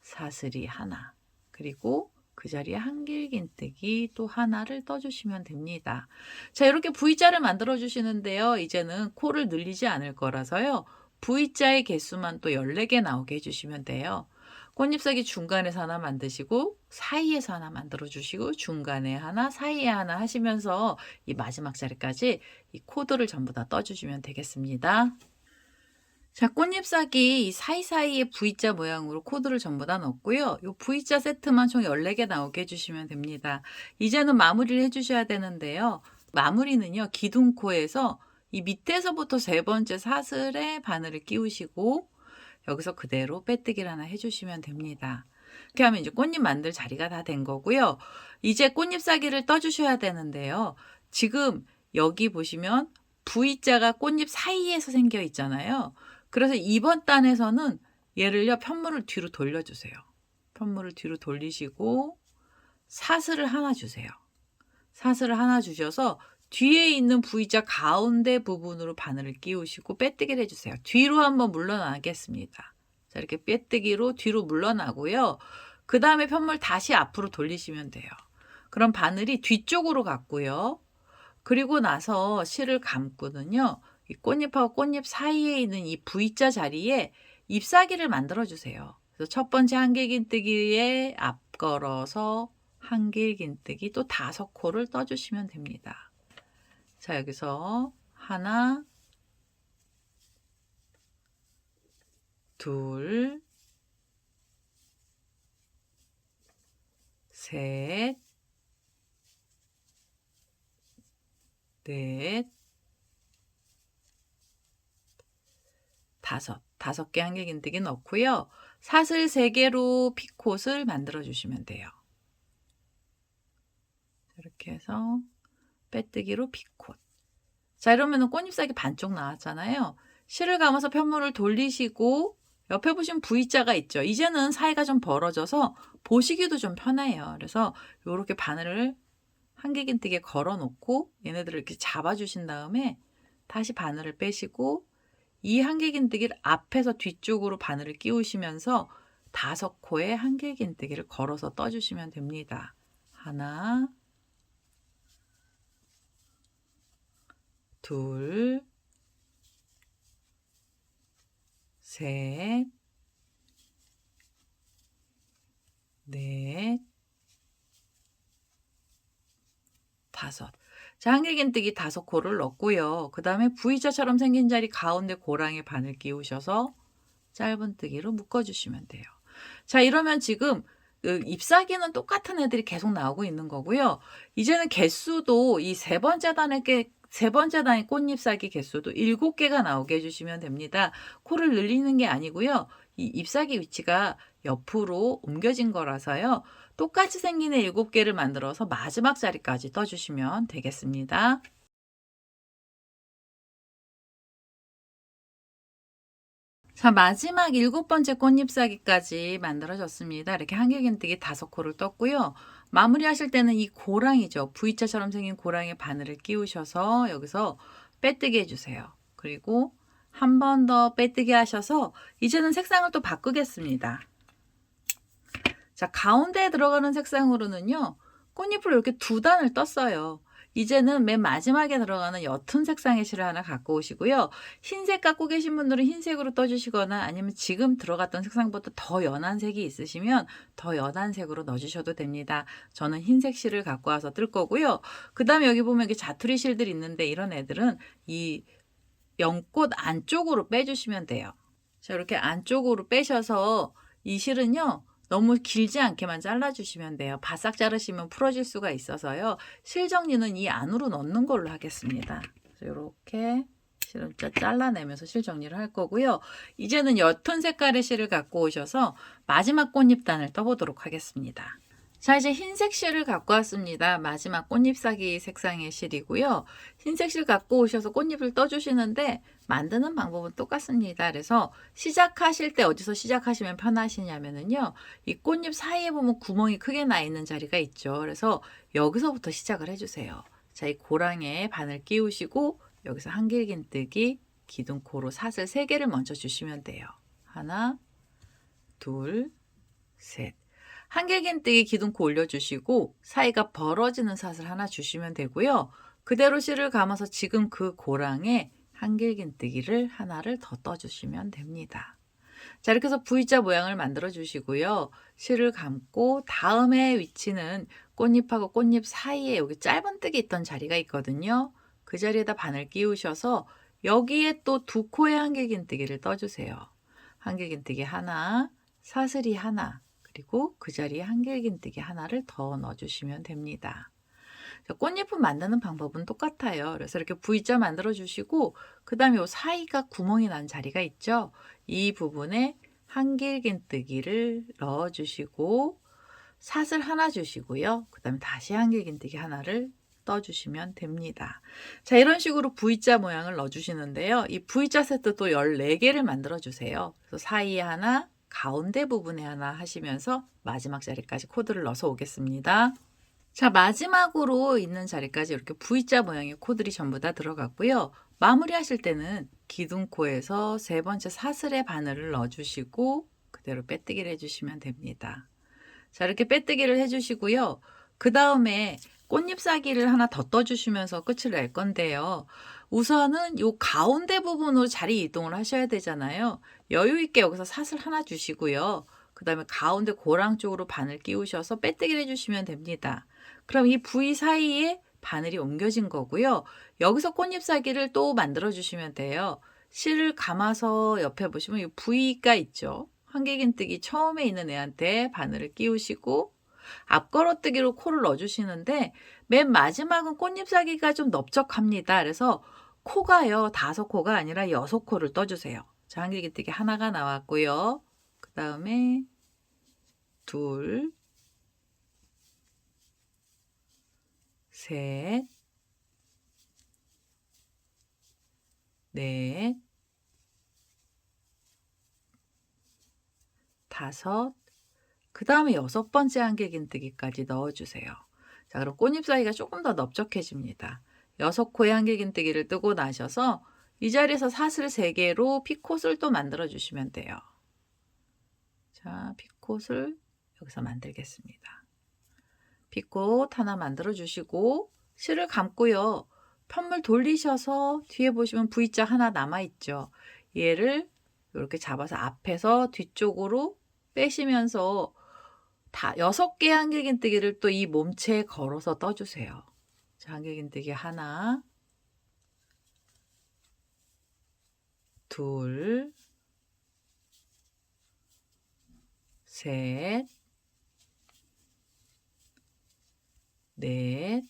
사슬이 하나, 그리고 그 자리에 한길긴뜨기 또 하나를 떠주시면 됩니다. 자, 이렇게 V자를 만들어 주시는데요. 이제는 코를 늘리지 않을 거라서요. V자의 개수만 또 14개 나오게 해주시면 돼요. 꽃잎사귀 중간에서 하나 만드시고 사이에서 하나 만들어 주시고 중간에 하나, 사이에 하나 하시면서 이 마지막 자리까지 이 코드를 전부 다 떠주시면 되겠습니다. 자, 꽃잎사귀 이 사이사이에 V자 모양으로 코드를 전부 다 넣었고요. 이 V자 세트만 총 14개 나오게 해주시면 됩니다. 이제는 마무리를 해주셔야 되는데요. 마무리는요, 기둥코에서 이 밑에서부터 3번째 사슬에 바늘을 끼우시고 여기서 그대로 빼뜨기를 하나 해주시면 됩니다. 이렇게 하면 이제 꽃잎 만들 자리가 다 된 거고요. 이제 꽃잎사귀를 떠주셔야 되는데요. 지금 여기 보시면 V자가 꽃잎 사이에서 생겨 있잖아요. 그래서 이번 단에서는 얘를요 편물을 뒤로 돌려주세요. 편물을 뒤로 돌리시고 사슬을 하나 주세요. 사슬을 하나 주셔서 뒤에 있는 V자 가운데 부분으로 바늘을 끼우시고 빼뜨기를 해주세요. 뒤로 한번 물러나겠습니다. 자, 이렇게 빼뜨기로 뒤로 물러나고요. 그 다음에 편물 다시 앞으로 돌리시면 돼요. 그럼 바늘이 뒤쪽으로 갔고요. 그리고 나서 실을 감고는요. 이 꽃잎하고 꽃잎 사이에 있는 이 V자 자리에 잎사귀를 만들어 주세요. 그래서 첫 번째 한길긴뜨기에 앞걸어서 한길긴뜨기 또 5코를 떠주시면 됩니다. 자, 여기서 하나, 둘, 셋, 넷, 다섯 개 한길긴뜨기 넣고요. 사슬 3개로 피콧을 만들어 주시면 돼요. 이렇게 해서 빼뜨기로 피콧. 자, 이러면 꽃잎사귀 반쪽 나왔잖아요. 실을 감아서 편물을 돌리시고 옆에 보시면 V자가 있죠. 이제는 사이가 좀 벌어져서 보시기도 좀 편해요. 그래서 이렇게 바늘을 한길긴뜨기에 걸어 놓고 얘네들을 이렇게 잡아 주신 다음에 다시 바늘을 빼시고 이 한길긴뜨기를 앞에서 뒤쪽으로 바늘을 끼우시면서 5코의 한길긴뜨기를 걸어서 떠주시면 됩니다. 하나, 둘, 셋, 넷, 5. 자, 한길긴뜨기 5코를 넣고요. 그 다음에 V자처럼 생긴 자리 가운데 고랑에 바늘 끼우셔서 짧은뜨기로 묶어주시면 돼요. 자, 이러면 지금 잎사귀는 똑같은 애들이 계속 나오고 있는 거고요. 이제는 개수도 이 세 번째 단의 꽃잎사귀 개수도 7개가 나오게 해주시면 됩니다. 코를 늘리는 게 아니고요. 이 잎사귀 위치가 옆으로 옮겨진 거라서요. 똑같이 생긴 애 7개를 만들어서 마지막 자리까지 떠주시면 되겠습니다. 자, 마지막 7번째 꽃잎사귀까지 만들어졌습니다. 이렇게 한길긴뜨기 5코를 떴고요. 마무리하실 때는 이 고랑이죠. V자처럼 생긴 고랑에 바늘을 끼우셔서 여기서 빼뜨기 해주세요. 그리고 한 번 더 빼뜨기 하셔서 이제는 색상을 또 바꾸겠습니다. 자, 가운데에 들어가는 색상으로는요. 꽃잎을 이렇게 2단을 떴어요. 이제는 맨 마지막에 들어가는 옅은 색상의 실을 하나 갖고 오시고요. 흰색 갖고 계신 분들은 흰색으로 떠주시거나 아니면 지금 들어갔던 색상보다 더 연한 색이 있으시면 더 연한 색으로 넣어주셔도 됩니다. 저는 흰색 실을 갖고 와서 뜰 거고요. 그 다음에 여기 보면 이렇게 자투리 실들이 있는데 이런 애들은 이 연꽃 안쪽으로 빼주시면 돼요. 자, 이렇게 안쪽으로 빼셔서 이 실은요. 너무 길지 않게만 잘라주시면 돼요. 바싹 자르시면 풀어질 수가 있어서요. 실 정리는 이 안으로 넣는 걸로 하겠습니다. 이렇게 실을 잘라내면서 실 정리를 할 거고요. 이제는 옅은 색깔의 실을 갖고 오셔서 마지막 꽃잎단을 떠보도록 하겠습니다. 자, 이제 흰색 실을 갖고 왔습니다. 마지막 꽃잎사귀 색상의 실이고요. 흰색 실 갖고 오셔서 꽃잎을 떠주시는데 만드는 방법은 똑같습니다. 그래서 시작하실 때 어디서 시작하시면 편하시냐면요. 이 꽃잎 사이에 보면 구멍이 크게 나 있는 자리가 있죠. 그래서 여기서부터 시작을 해주세요. 자, 이 고랑에 바늘 끼우시고 여기서 한길긴뜨기 기둥코로 사슬 3개를 먼저 주시면 돼요. 하나, 둘, 셋. 한길긴뜨기 기둥코 올려주시고 사이가 벌어지는 사슬 하나 주시면 되고요. 그대로 실을 감아서 지금 그 고랑에 한길긴뜨기를 하나를 더 떠주시면 됩니다. 자, 이렇게 해서 V자 모양을 만들어 주시고요. 실을 감고 다음에 위치는 꽃잎하고 꽃잎 사이에 여기 짧은뜨기 있던 자리가 있거든요. 그 자리에다 바늘 끼우셔서 여기에 또 2코의 한길긴뜨기를 떠주세요. 한길긴뜨기 하나, 사슬이 하나, 그리고 그 자리에 한길긴뜨기 하나를 더 넣어주시면 됩니다. 꽃잎은 만드는 방법은 똑같아요. 그래서 이렇게 V자 만들어 주시고 그 다음에 이 사이가 구멍이 난 자리가 있죠. 이 부분에 한길긴뜨기를 넣어 주시고 사슬 하나 주시고요. 그 다음에 다시 한길긴뜨기 하나를 떠주시면 됩니다. 자, 이런 식으로 V자 모양을 넣어주시는데요. 이 V자 세트 또 14개를 만들어주세요. 그래서 사이에 하나, 가운데 부분에 하나 하시면서 마지막 자리까지 코드를 넣어서 오겠습니다. 자, 마지막으로 있는 자리까지 이렇게 V자 모양의 코들이 전부 다 들어갔고요. 마무리 하실 때는 기둥코에서 세 번째 사슬의 바늘을 넣어주시고 그대로 빼뜨기를 해주시면 됩니다. 자, 이렇게 빼뜨기를 해주시고요. 그 다음에 꽃잎사기를 하나 더 떠주시면서 끝을 낼 건데요. 우선은 이 가운데 부분으로 자리 이동을 하셔야 되잖아요. 여유 있게 여기서 사슬 하나 주시고요. 그 다음에 가운데 고랑 쪽으로 바늘 끼우셔서 빼뜨기를 해주시면 됩니다. 그럼 이 V 사이에 바늘이 옮겨진 거고요. 여기서 꽃잎사기를 또 만들어 주시면 돼요. 실을 감아서 옆에 보시면 이 V가 있죠. 한길긴뜨기 처음에 있는 애한테 바늘을 끼우시고 앞걸어뜨기로 코를 넣어주시는데 맨 마지막은 꽃잎사기가 좀 넓적합니다. 그래서 코가요. 5코가 아니라 6코를 떠주세요. 자, 한길긴뜨기 하나가 나왔고요. 그 다음에 둘, 셋, 넷, 다섯, 그 다음에 6번째 한길긴뜨기까지 넣어주세요. 자, 그럼 꽃잎 사이가 조금 더 넓적해집니다. 6코의 한길긴뜨기를 뜨고 나셔서 이 자리에서 사슬 3개로 피콧을 또 만들어 주시면 돼요. 자, 피콧을 여기서 만들겠습니다. 피콧 하나 만들어 주시고 실을 감고요. 편물 돌리셔서 뒤에 보시면 V자 하나 남아있죠. 얘를 이렇게 잡아서 앞에서 뒤쪽으로 빼시면서 다 6개의 한길긴뜨기를 또 이 몸체에 걸어서 떠주세요. 자, 한길긴뜨기 하나, 둘, 셋, 넷,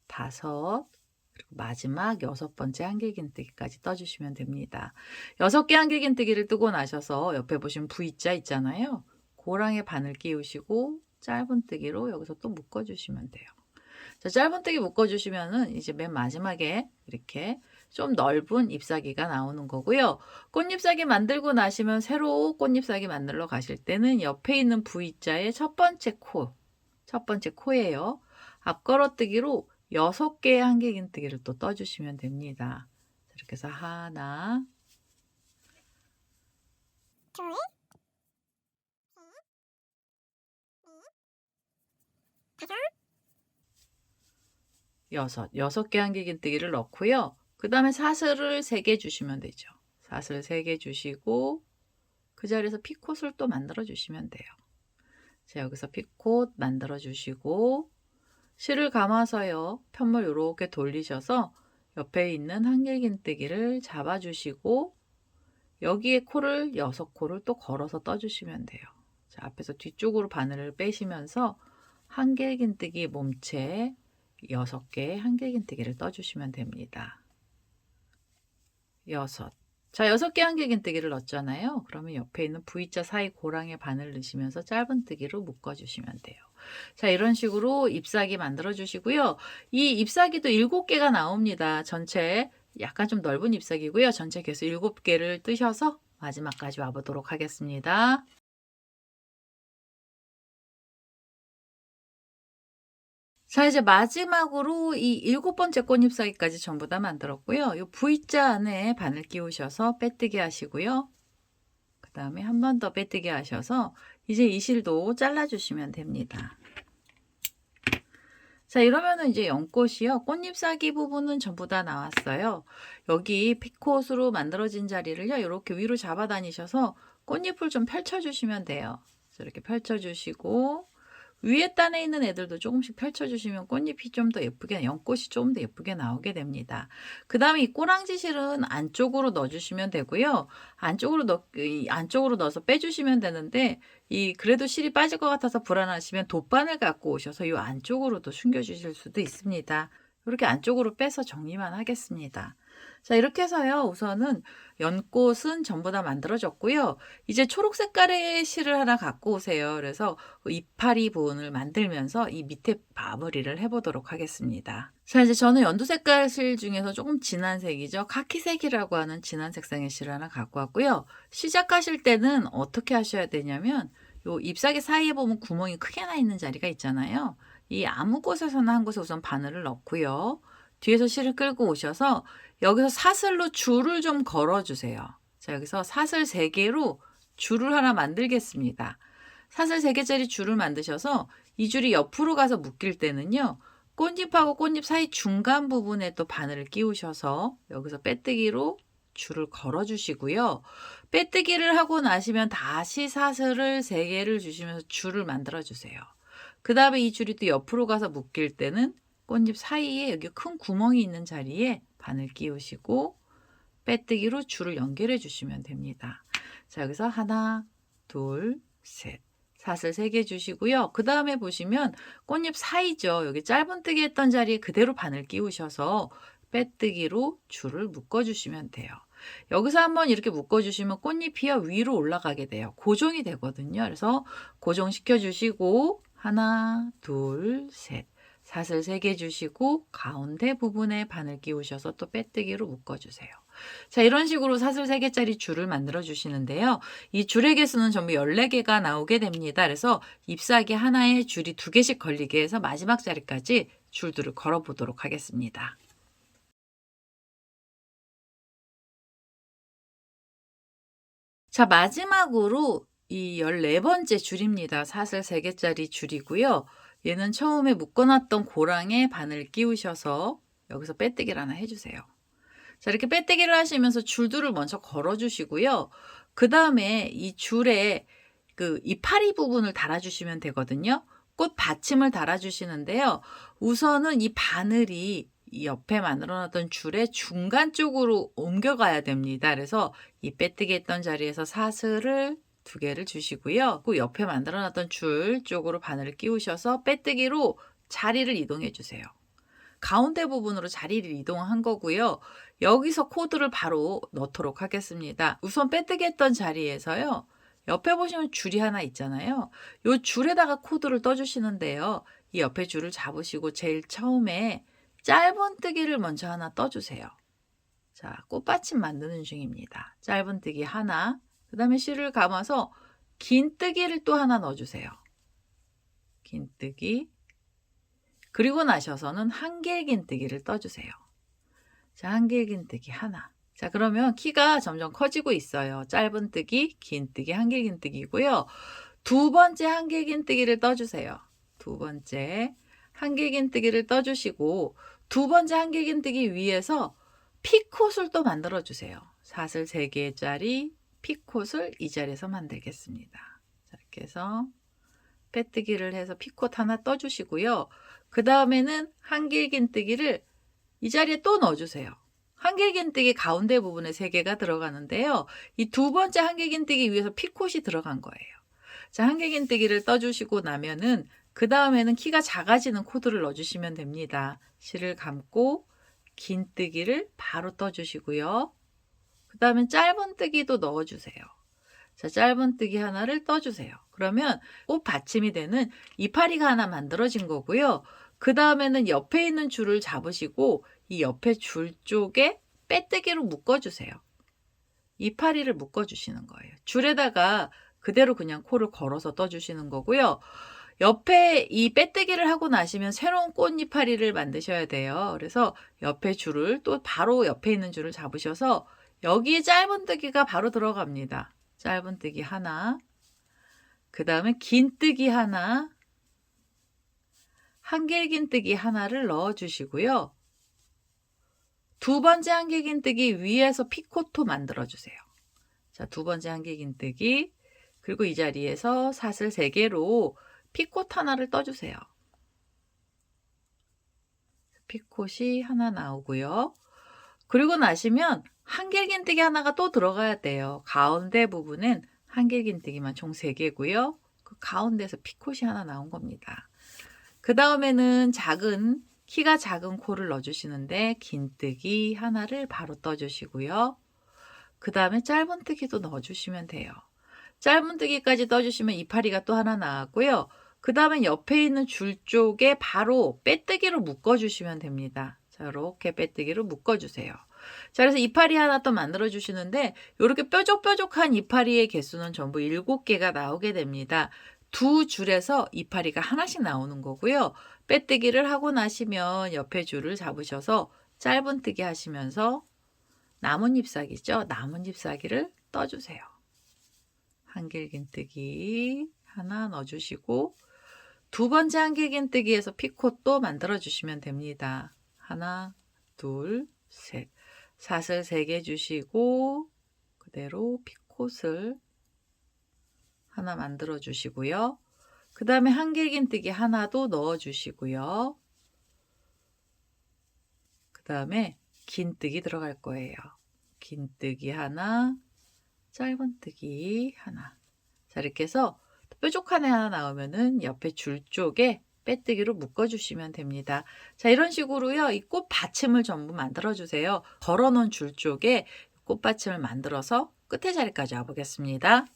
다섯, 그리고 마지막 6번째 한길긴뜨기까지 떠주시면 됩니다. 6개 한길긴뜨기를 뜨고 나셔서 옆에 보시면 V자 있잖아요. 고랑에 바늘 끼우시고 짧은뜨기로 여기서 또 묶어주시면 돼요. 자, 짧은뜨기 묶어주시면은 이제 맨 마지막에 이렇게 좀 넓은 잎사귀가 나오는 거고요. 꽃잎사귀 만들고 나시면 새로 꽃잎사귀 만들러 가실 때는 옆에 있는 V자의 첫 번째 코예요. 앞걸어뜨기로 6개의 한길긴뜨기를 또 떠주시면 됩니다. 이렇게 해서 하나, 둘, 셋, 넷, 6개 한길긴뜨기를 넣고요. 그 다음에 사슬을 3개 주시면 되죠. 사슬 3개 주시고 그 자리에서 피콧을 또 만들어 주시면 돼요. 자, 여기서 피콧 만들어 주시고 실을 감아서요. 편물 이렇게 돌리셔서 옆에 있는 한길긴뜨기를 잡아 주시고 여기에 코를 6코를 또 걸어서 떠주시면 돼요. 자, 앞에서 뒤쪽으로 바늘을 빼시면서 한길긴뜨기 몸체 6개의 한길긴뜨기를 떠주시면 됩니다. 6. 자, 6개 한길긴뜨기를 넣었잖아요. 그러면 옆에 있는 V자 사이 고랑에 바늘 넣으시면서 짧은뜨기로 묶어주시면 돼요. 자, 이런 식으로 잎사귀 만들어 주시고요. 이 잎사귀도 7개가 나옵니다. 전체 약간 좀 넓은 잎사귀고요. 전체 개수 7개를 뜨셔서 마지막까지 와보도록 하겠습니다. 자, 이제 마지막으로 이 7번째 꽃잎사귀까지 전부 다 만들었고요. 이 V자 안에 바늘 끼우셔서 빼뜨기 하시고요. 그 다음에 한 번 더 빼뜨기 하셔서 이제 이 실도 잘라주시면 됩니다. 자, 이러면은 이제 연꽃이요. 꽃잎사귀 부분은 전부 다 나왔어요. 여기 피콧으로 만들어진 자리를요. 이렇게 위로 잡아 다니셔서 꽃잎을 좀 펼쳐주시면 돼요. 그래서 이렇게 펼쳐주시고 위에 단에 있는 애들도 조금씩 펼쳐주시면 꽃잎이 좀 더 예쁘게, 연꽃이 좀 더 예쁘게 나오게 됩니다. 그 다음에 이 꼬랑지 실은 안쪽으로 넣어주시면 되고요. 안쪽으로 넣어서 빼주시면 되는데, 그래도 실이 빠질 것 같아서 불안하시면 돗바늘 갖고 오셔서 이 안쪽으로도 숨겨주실 수도 있습니다. 이렇게 안쪽으로 빼서 정리만 하겠습니다. 자, 이렇게 해서요. 우선은 연꽃은 전부 다 만들어졌고요. 이제 초록 색깔의 실을 하나 갖고 오세요. 그래서 그 이파리 부분을 만들면서 이 밑에 마무리를 해보도록 하겠습니다. 자, 이제 저는 연두 색깔 실 중에서 조금 진한 색이죠. 카키색이라고 하는 진한 색상의 실을 하나 갖고 왔고요. 시작하실 때는 어떻게 하셔야 되냐면 요 잎사귀 사이에 보면 구멍이 크게 나 있는 자리가 있잖아요. 이 아무 곳에서나 한 곳에 우선 바늘을 넣고요. 뒤에서 실을 끌고 오셔서 여기서 사슬로 줄을 좀 걸어주세요. 자, 여기서 사슬 3개로 줄을 하나 만들겠습니다. 사슬 3개짜리 줄을 만드셔서 이 줄이 옆으로 가서 묶일 때는요. 꽃잎하고 꽃잎 사이 중간 부분에 또 바늘을 끼우셔서 여기서 빼뜨기로 줄을 걸어주시고요. 빼뜨기를 하고 나시면 다시 사슬을 3개를 주시면서 줄을 만들어주세요. 그 다음에 이 줄이 또 옆으로 가서 묶일 때는 꽃잎 사이에 여기 큰 구멍이 있는 자리에 바늘 끼우시고 빼뜨기로 줄을 연결해 주시면 됩니다. 자, 여기서 하나, 둘, 셋. 사슬 3개 주시고요. 그 다음에 보시면 꽃잎 사이죠. 여기 짧은뜨기 했던 자리에 그대로 바늘 끼우셔서 빼뜨기로 줄을 묶어주시면 돼요. 여기서 한번 이렇게 묶어주시면 꽃잎이요 위로 올라가게 돼요. 고정이 되거든요. 그래서 고정시켜 주시고 하나, 둘, 셋. 사슬 3개 주시고 가운데 부분에 바늘 끼우셔서 또 빼뜨기로 묶어주세요. 자, 이런 식으로 사슬 3개짜리 줄을 만들어 주시는데요. 이 줄의 개수는 전부 14개가 나오게 됩니다. 그래서 잎사귀 하나에 줄이 2개씩 걸리게 해서 마지막 자리까지 줄들을 걸어 보도록 하겠습니다. 자, 마지막으로 이 14번째 줄입니다. 사슬 3개짜리 줄이고요. 얘는 처음에 묶어놨던 고랑에 바늘 끼우셔서 여기서 빼뜨기를 하나 해주세요. 자, 이렇게 빼뜨기를 하시면서 줄들을 먼저 걸어주시고요. 그 다음에 이 줄에 그 이파리 부분을 달아주시면 되거든요. 꽃 받침을 달아주시는데요. 우선은 이 바늘이 이 옆에 만들어놨던 줄의 중간 쪽으로 옮겨가야 됩니다. 그래서 이 빼뜨기 했던 자리에서 사슬을 2개를 주시고요. 그 옆에 만들어놨던 줄 쪽으로 바늘을 끼우셔서 빼뜨기로 자리를 이동해 주세요. 가운데 부분으로 자리를 이동한 거고요. 여기서 코드를 바로 넣도록 하겠습니다. 우선 빼뜨기 했던 자리에서요. 옆에 보시면 줄이 하나 있잖아요. 이 줄에다가 코드를 떠주시는데요. 이 옆에 줄을 잡으시고 제일 처음에 짧은뜨기를 먼저 하나 떠주세요. 자, 꽃받침 만드는 중입니다. 짧은뜨기 하나, 그 다음에 실을 감아서 긴뜨기를 또 하나 넣어주세요. 긴뜨기. 그리고 나셔서는 한길긴뜨기를 떠주세요. 자, 한길긴뜨기 하나. 자, 그러면 키가 점점 커지고 있어요. 짧은뜨기, 긴뜨기, 한길긴뜨기고요. 2번째 한길긴뜨기를 떠주세요. 2번째 한길긴뜨기를 떠주시고 2번째 한길긴뜨기 위에서 피콧을 또 만들어주세요. 사슬 3개짜리 피콧을 이 자리에서 만들겠습니다. 자, 이렇게 해서 빼뜨기를 해서 피콧 하나 떠주시고요. 그 다음에는 한길긴뜨기를 이 자리에 또 넣어주세요. 한길긴뜨기 가운데 부분에 3개가 들어가는데요. 이 2번째 한길긴뜨기 위에서 피콧이 들어간 거예요. 자, 한길긴뜨기를 떠주시고 나면은 그 다음에는 키가 작아지는 코드를 넣어주시면 됩니다. 실을 감고 긴뜨기를 바로 떠주시고요. 그 다음에 짧은뜨기도 넣어주세요. 자, 짧은뜨기 하나를 떠주세요. 그러면 꽃 받침이 되는 이파리가 하나 만들어진 거고요. 그 다음에는 옆에 있는 줄을 잡으시고 이 옆에 줄 쪽에 빼뜨기로 묶어주세요. 이파리를 묶어주시는 거예요. 줄에다가 그대로 그냥 코를 걸어서 떠주시는 거고요. 옆에 이 빼뜨기를 하고 나시면 새로운 꽃 이파리를 만드셔야 돼요. 그래서 옆에 줄을 또 바로 옆에 있는 줄을 잡으셔서 여기에 짧은뜨기가 바로 들어갑니다. 짧은뜨기 하나, 그 다음에 긴뜨기 하나, 한길긴뜨기 하나를 넣어주시고요. 2번째 한길긴뜨기 위에서 피코토 만들어주세요. 자, 2번째 한길긴뜨기, 그리고 이 자리에서 사슬 3개로 피콧 하나를 떠주세요. 피콧이 하나 나오고요. 그리고 나시면 한길긴뜨기 하나가 또 들어가야 돼요. 가운데 부분은 한길긴뜨기만 총 3개고요. 그 가운데서 피콧이 하나 나온 겁니다. 그 다음에는 작은 키가 작은 코를 넣어주시는데 긴뜨기 하나를 바로 떠주시고요. 그 다음에 짧은뜨기도 넣어주시면 돼요. 짧은뜨기까지 떠주시면 이파리가 또 하나 나왔고요. 그 다음에 옆에 있는 줄 쪽에 바로 빼뜨기로 묶어주시면 됩니다. 자, 이렇게 빼뜨기로 묶어주세요. 자, 그래서 이파리 하나 또 만들어 주시는데 이렇게 뾰족뾰족한 이파리의 개수는 전부 7개가 나오게 됩니다. 두 줄에서 이파리가 하나씩 나오는 거고요. 빼뜨기를 하고 나시면 옆에 줄을 잡으셔서 짧은뜨기 하시면서 나뭇잎사귀죠. 나뭇잎사귀를 떠주세요. 한길긴뜨기 하나 넣어주시고 두 번째 한길긴뜨기에서 피콧도 만들어 주시면 됩니다. 하나, 둘, 셋. 사슬 3개 주시고 그대로 피콧을 하나 만들어 주시고요. 그 다음에 한길긴뜨기 하나도 넣어 주시고요. 그 다음에 긴뜨기 들어갈 거예요. 긴뜨기 하나, 짧은뜨기 하나. 자, 이렇게 해서 뾰족한 애 하나 나오면은 옆에 줄 쪽에 빼뜨기로 묶어주시면 됩니다. 자, 이런 식으로요. 이 꽃 받침을 전부 만들어주세요. 걸어놓은 줄 쪽에 꽃받침을 만들어서 끝에 자리까지 와보겠습니다.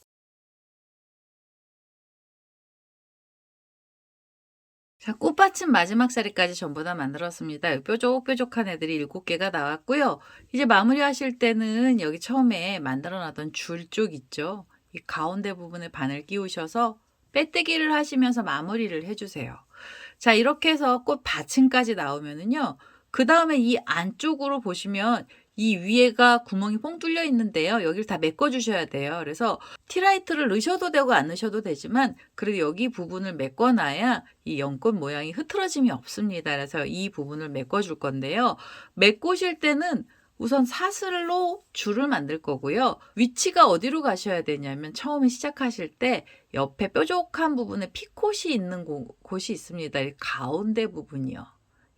자, 꽃받침 마지막 자리까지 전부 다 만들었습니다. 뾰족뾰족한 애들이 7개가 나왔고요. 이제 마무리 하실 때는 여기 처음에 만들어 놨던 줄 쪽 있죠. 이 가운데 부분에 바늘 끼우셔서 빼뜨기를 하시면서 마무리를 해주세요. 자, 이렇게 해서 꽃 받침까지 나오면은요. 그 다음에 이 안쪽으로 보시면 이 위에가 구멍이 뽕 뚫려 있는데요. 여기를 다 메꿔 주셔야 돼요. 그래서 티라이트를 넣으셔도 되고 안 넣으셔도 되지만 그래도 여기 부분을 메꿔 놔야 이 연꽃 모양이 흐트러짐이 없습니다. 그래서 이 부분을 메꿔 줄 건데요. 메꾸실 때는 우선 사슬로 줄을 만들 거고요. 위치가 어디로 가셔야 되냐면 처음에 시작하실 때 옆에 뾰족한 부분에 피콧이 있는 곳이 있습니다. 이 가운데 부분이요.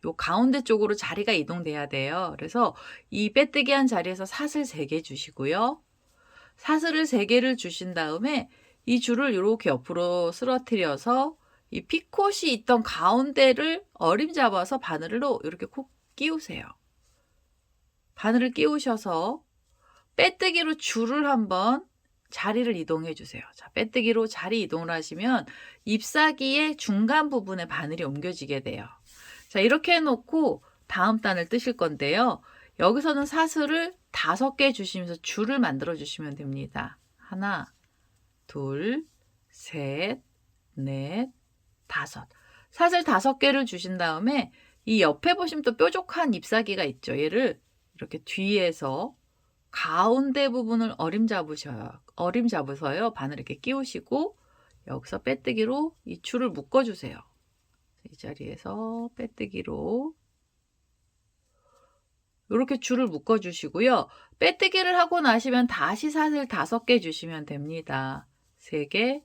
요 가운데 쪽으로 자리가 이동돼야 돼요. 그래서 이 빼뜨기 한 자리에서 사슬 3개 주시고요. 사슬을 3개를 주신 다음에 이 줄을 이렇게 옆으로 쓰러뜨려서 이 피콧이 있던 가운데를 어림잡아서 바늘로 이렇게 콕 끼우세요. 바늘을 끼우셔서 빼뜨기로 줄을 한번 자리를 이동해 주세요. 자, 빼뜨기로 자리 이동을 하시면 잎사귀의 중간 부분에 바늘이 옮겨지게 돼요. 자, 이렇게 해놓고 다음 단을 뜨실 건데요. 여기서는 사슬을 5개 주시면서 줄을 만들어 주시면 됩니다. 하나, 둘, 셋, 넷, 5. 사슬 5개를 주신 다음에 이 옆에 보시면 또 뾰족한 잎사귀가 있죠. 얘를 이렇게 뒤에서 가운데 부분을 어림잡으셔요. 바늘 이렇게 끼우시고 여기서 빼뜨기로 이 줄을 묶어주세요. 이 자리에서 빼뜨기로 이렇게 줄을 묶어주시고요. 빼뜨기를 하고 나시면 다시 사슬 5개 주시면 됩니다. 3개,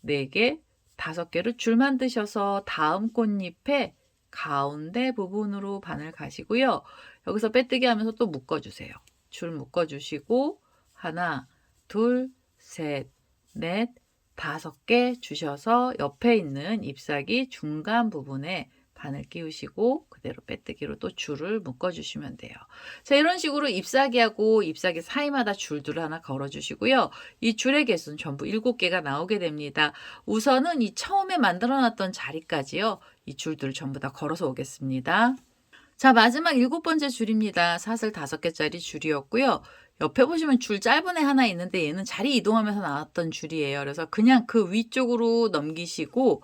4개, 5개를 줄만 드셔서 다음 꽃잎에 가운데 부분으로 바늘 가시고요. 여기서 빼뜨기 하면서 또 묶어주세요. 줄 묶어주시고 하나, 둘, 셋, 넷, 5개 주셔서 옆에 있는 잎사귀 중간 부분에 바늘 끼우시고 그대로 빼뜨기로 또 줄을 묶어주시면 돼요. 자, 이런 식으로 잎사귀하고 잎사귀 사이마다 줄들을 하나 걸어주시고요. 이 줄의 개수는 전부 7개가 나오게 됩니다. 우선은 이 처음에 만들어놨던 자리까지요. 이 줄들을 전부 다 걸어서 오겠습니다. 자, 마지막 7번째 줄입니다. 사슬 5개짜리 줄이었고요. 옆에 보시면 줄 짧은 애 하나 있는데 얘는 자리 이동하면서 나왔던 줄이에요. 그래서 그냥 그 위쪽으로 넘기시고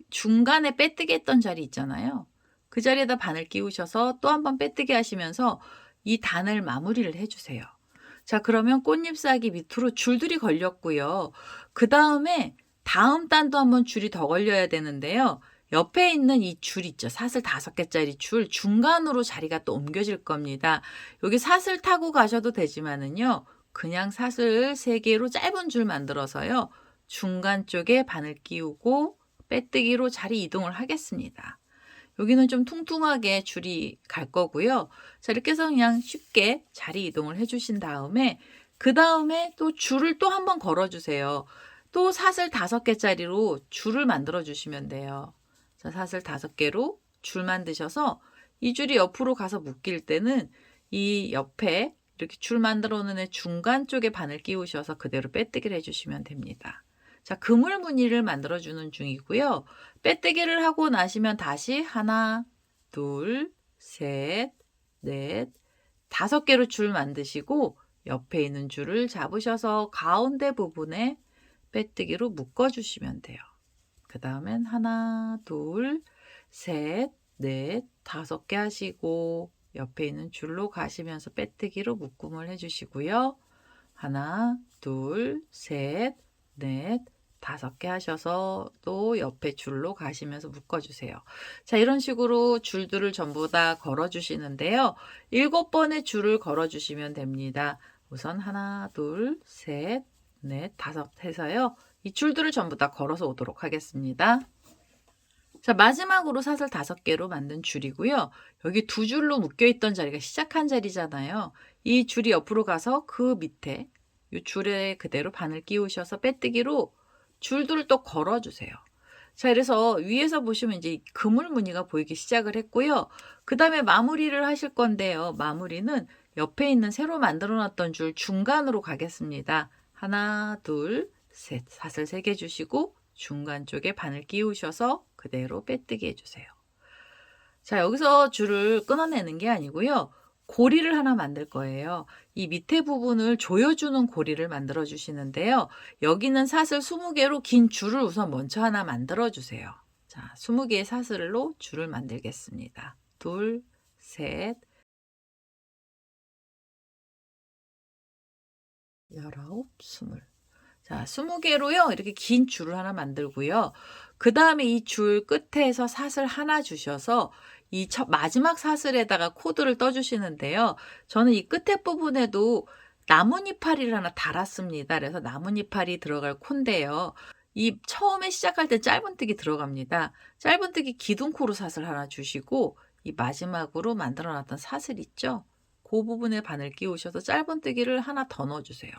중간에 빼뜨기 했던 자리 있잖아요. 그 자리에다 바늘 끼우셔서 또 한번 빼뜨기 하시면서 이 단을 마무리를 해주세요. 자, 그러면 꽃잎사귀 밑으로 줄들이 걸렸고요. 그 다음에 다음 단도 한번 줄이 더 걸려야 되는데요. 옆에 있는 이 줄 있죠. 사슬 5개짜리 줄 중간으로 자리가 또 옮겨질 겁니다. 여기 사슬 타고 가셔도 되지만은요. 그냥 사슬 3개로 짧은 줄 만들어서요. 중간 쪽에 바늘 끼우고 빼뜨기로 자리 이동을 하겠습니다. 여기는 좀 퉁퉁하게 줄이 갈 거고요. 자, 이렇게 해서 그냥 쉽게 자리 이동을 해주신 다음에 그 다음에 또 줄을 또 한번 걸어주세요. 또 사슬 5개짜리로 줄을 만들어 주시면 돼요. 자, 사슬 5개로 줄 만드셔서 이 줄이 옆으로 가서 묶일 때는 이 옆에 이렇게 줄 만들어 놓은 애 중간 쪽에 바늘 끼우셔서 그대로 빼뜨기를 해주시면 됩니다. 자, 그물 무늬를 만들어 주는 중이고요. 빼뜨기를 하고 나시면 다시 하나, 둘, 셋, 넷, 5개로 줄 만드시고 옆에 있는 줄을 잡으셔서 가운데 부분에 빼뜨기로 묶어 주시면 돼요. 그 다음엔 하나, 둘, 셋, 넷, 5개 하시고 옆에 있는 줄로 가시면서 빼뜨기로 묶음을 해주시고요. 하나, 둘, 셋, 넷, 5개 하셔서 또 옆에 줄로 가시면서 묶어주세요. 자, 이런 식으로 줄들을 전부 다 걸어주시는데요. 7번의 줄을 걸어주시면 됩니다. 우선 하나, 둘, 셋, 넷, 5 해서요. 이 줄들을 전부 다 걸어서 오도록 하겠습니다. 자, 마지막으로 사슬 5개로 만든 줄이고요. 여기 2줄로 묶여있던 자리가 시작한 자리잖아요. 이 줄이 옆으로 가서 그 밑에 이 줄에 그대로 바늘 끼우셔서 빼뜨기로 줄들을 또 걸어주세요. 자, 그래서 위에서 보시면 이제 그물 무늬가 보이기 시작을 했고요. 그 다음에 마무리를 하실 건데요. 마무리는 옆에 있는 새로 만들어 놨던 줄 중간으로 가겠습니다. 하나, 둘, 셋, 사슬 3개 주시고 중간 쪽에 바늘 끼우셔서 그대로 빼뜨기 해주세요. 자, 여기서 줄을 끊어내는 게 아니고요. 고리를 하나 만들 거예요. 이 밑에 부분을 조여주는 고리를 만들어 주시는데요. 여기는 사슬 20개로 긴 줄을 우선 먼저 하나 만들어 주세요. 자, 20개의 사슬로 줄을 만들겠습니다. 둘, 셋, 19, 20. 자, 20개로요. 이렇게 긴 줄을 하나 만들고요. 그 다음에 이 줄 끝에서 사슬 하나 주셔서 이 마지막 사슬에다가 코드를 떠주시는데요. 저는 이 끝에 부분에도 나뭇잎파리를 하나 달았습니다. 그래서 나뭇잎파리 들어갈 콘데요. 이 처음에 시작할 때 짧은뜨기 들어갑니다. 짧은뜨기 기둥코로 사슬 하나 주시고 이 마지막으로 만들어놨던 사슬 있죠? 그 부분에 바늘 끼우셔서 짧은뜨기를 하나 더 넣어주세요.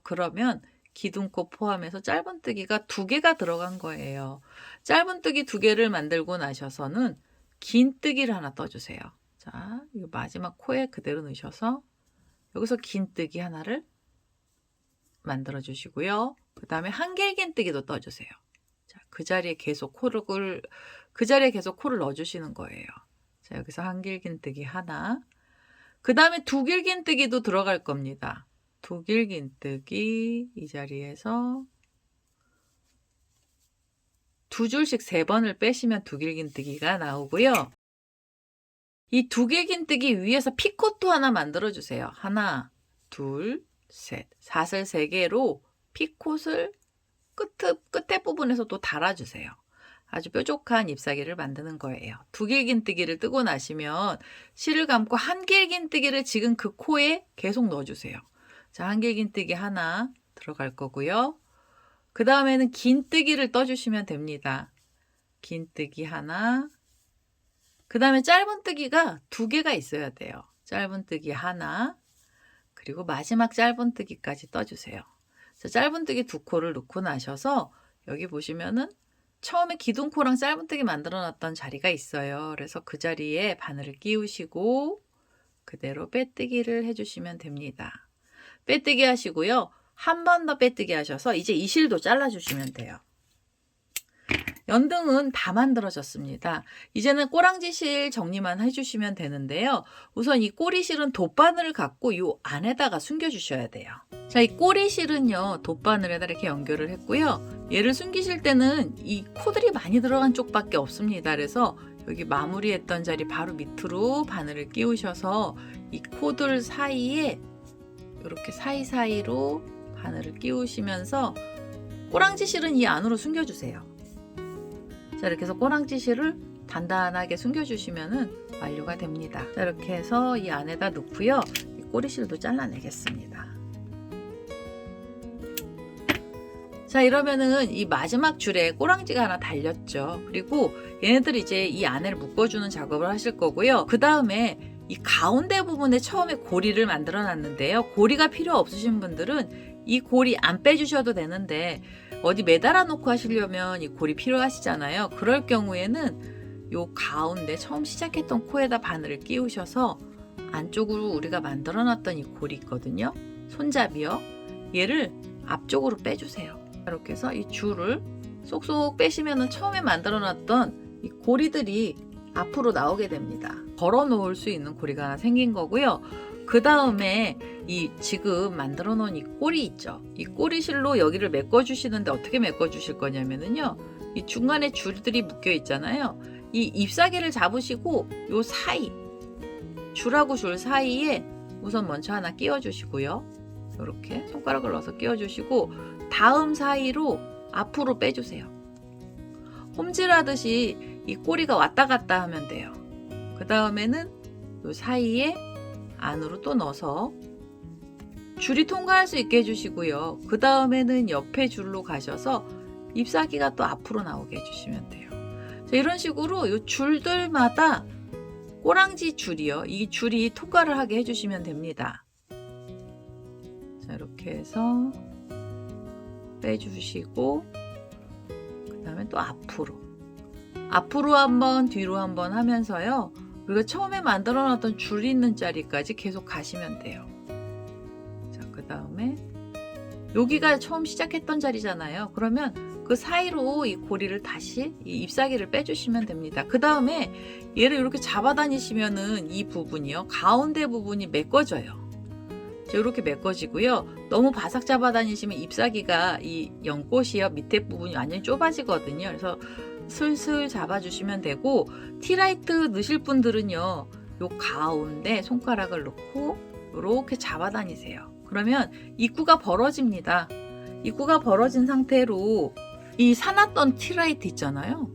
그러면 기둥코 포함해서 짧은뜨기가 2개가 들어간 거예요. 짧은뜨기 2개를 만들고 나셔서는 긴뜨기를 하나 떠주세요. 자, 이 마지막 코에 그대로 넣으셔서 여기서 긴뜨기 하나를 만들어 주시고요. 그 다음에 한길긴뜨기도 떠주세요. 자, 그 자리에 계속 코를 넣어 주시는 거예요. 자, 여기서 한길긴뜨기 하나. 그 다음에 두길긴뜨기도 들어갈 겁니다. 두길긴뜨기 이 자리에서 2줄씩 3번을 빼시면 두길긴뜨기가 나오고요. 이 두길긴뜨기 위에서 피콧도 하나 만들어 주세요. 하나, 둘, 셋. 사슬 3개로 피콧을 끝에 부분에서 또 달아주세요. 아주 뾰족한 잎사귀를 만드는 거예요. 두길긴뜨기를 뜨고 나시면 실을 감고 한길긴뜨기를 지금 그 코에 계속 넣어주세요. 자, 한길긴뜨기 하나 들어갈 거고요. 그 다음에는 긴뜨기를 떠주시면 됩니다. 긴뜨기 하나. 그 다음에 짧은뜨기가 2개가 있어야 돼요. 짧은뜨기 하나. 그리고 마지막 짧은뜨기까지 떠주세요. 자, 짧은뜨기 2코를 넣고 나셔서 여기 보시면은 처음에 기둥코랑 짧은뜨기 만들어 놨던 자리가 있어요. 그래서 그 자리에 바늘을 끼우시고 그대로 빼뜨기를 해주시면 됩니다. 빼뜨기 하시고요. 한 번 더 빼뜨기 하셔서 이제 이 실도 잘라주시면 돼요. 연등은 다 만들어졌습니다. 이제는 꼬랑지 실 정리만 해주시면 되는데요. 우선 이 꼬리실은 돗바늘을 갖고 이 안에다가 숨겨주셔야 돼요. 자, 이 꼬리실은요, 돗바늘에다 이렇게 연결을 했고요. 얘를 숨기실 때는 이 코들이 많이 들어간 쪽밖에 없습니다. 그래서 여기 마무리했던 자리 바로 밑으로 바늘을 끼우셔서 이 코들 사이에 이렇게 사이사이로 바늘을 끼우시면서 꼬랑지 실은 이 안으로 숨겨주세요. 자, 이렇게 해서 꼬랑지 실을 단단하게 숨겨주시면 완료가 됩니다. 자, 이렇게 해서 이 안에다 넣고요. 이 꼬리실도 잘라내겠습니다. 자, 이러면은 이 마지막 줄에 꼬랑지가 하나 달렸죠. 그리고 얘네들 이제 이 안에를 묶어주는 작업을 하실 거고요. 그 다음에 이 가운데 부분에 처음에 고리를 만들어 놨는데요. 고리가 필요 없으신 분들은 이 고리 안 빼주셔도 되는데 어디 매달아 놓고 하시려면 이 고리 필요하시잖아요. 그럴 경우에는 요 가운데 처음 시작했던 코에다 바늘을 끼우셔서 안쪽으로 우리가 만들어 놨던 이 골이 있거든요. 손잡이요. 얘를 앞쪽으로 빼주세요. 이렇게 해서 이 줄을 쏙쏙 빼시면은 처음에 만들어 놨던 이 고리들이 앞으로 나오게 됩니다. 걸어 놓을 수 있는 고리가 하나 생긴 거고요. 그 다음에 이 지금 만들어 놓은 이 꼬리 있죠. 이 꼬리실로 여기를 메꿔 주시는데 어떻게 메꿔 주실 거냐면은요. 이 중간에 줄들이 묶여 있잖아요. 이 잎사귀를 잡으시고 요 사이 줄하고 줄 사이에 우선 먼저 하나 끼워 주시고요. 이렇게 손가락을 넣어서 끼워 주시고 다음 사이로 앞으로 빼주세요. 홈질하듯이 이 꼬리가 왔다 갔다 하면 돼요. 그 다음에는 요 사이에 안으로 또 넣어서 줄이 통과할 수 있게 해주시고요. 그 다음에는 옆에 줄로 가셔서 잎사귀가 또 앞으로 나오게 해주시면 돼요. 자, 이런 식으로 이 줄들마다 꼬랑지 줄이요. 이 줄이 통과를 하게 해주시면 됩니다. 자, 이렇게 해서 빼주시고 그 다음에 또 앞으로 한번 뒤로 한번 하면서요. 우리가 처음에 만들어 놨던 줄 있는 자리까지 계속 가시면 돼요. 자, 그 다음에 여기가 처음 시작했던 자리잖아요. 그러면 그 사이로 이 고리를 다시 이 잎사귀를 빼주시면 됩니다. 그 다음에 얘를 이렇게 잡아 다니시면은 이 부분이요. 가운데 부분이 메꿔져요. 이렇게 메꿔지고요. 너무 바삭 잡아 다니시면 잎사귀가 이 연꽃이요. 밑에 부분이 완전히 좁아지거든요. 그래서 슬슬 잡아주시면 되고 티라이트 넣으실 분들은요. 요 가운데 손가락을 넣고 이렇게 잡아 다니세요. 그러면 입구가 벌어집니다. 입구가 벌어진 상태로 이 사놨던 티라이트 있잖아요.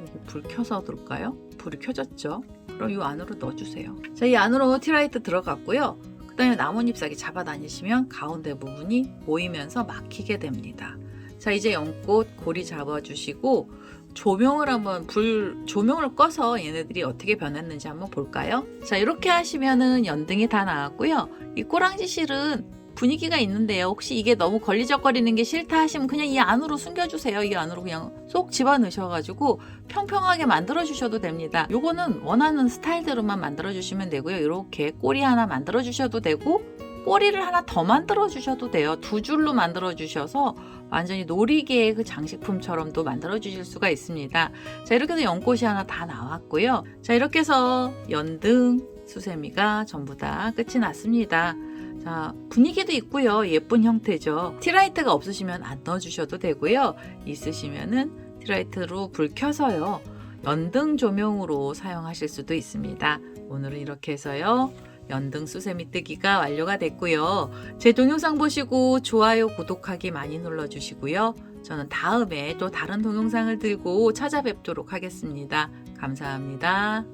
여기 불 켜서 들을까요? 불이 켜졌죠? 그럼 이 안으로 넣어주세요. 자, 이 안으로 티라이트 들어갔고요. 그 다음에 나뭇잎사귀 잡아 다니시면 가운데 부분이 보이면서 막히게 됩니다. 자, 이제 연꽃 고리 잡아주시고 조명을 한번 조명을 꺼서 얘네들이 어떻게 변했는지 한번 볼까요? 자, 이렇게 하시면은 연등이 다 나왔고요. 이 꼬랑지 실은 분위기가 있는데요. 혹시 이게 너무 걸리적거리는 게 싫다 하시면 그냥 이 안으로 숨겨주세요. 이 안으로 그냥 쏙 집어 넣으셔가지고 평평하게 만들어 주셔도 됩니다. 요거는 원하는 스타일대로만 만들어 주시면 되고요. 이렇게 꼬리 하나 만들어 주셔도 되고 꼬리를 하나 더 만들어 주셔도 돼요. 두 줄로 만들어 주셔서 완전히 놀이개의 그 장식품처럼도 만들어 주실 수가 있습니다. 자, 이렇게 해서 연꽃이 하나 다 나왔고요. 자, 이렇게 해서 연등 수세미가 전부 다 끝이 났습니다. 자, 분위기도 있고요. 예쁜 형태죠. 티라이트가 없으시면 안 넣어주셔도 되고요. 있으시면은 티라이트로 불 켜서요. 연등 조명으로 사용하실 수도 있습니다. 오늘은 이렇게 해서요. 연등 수세미 뜨기가 완료가 됐고요. 제 동영상 보시고 좋아요, 구독하기 많이 눌러주시고요. 저는 다음에 또 다른 동영상을 들고 찾아뵙도록 하겠습니다. 감사합니다.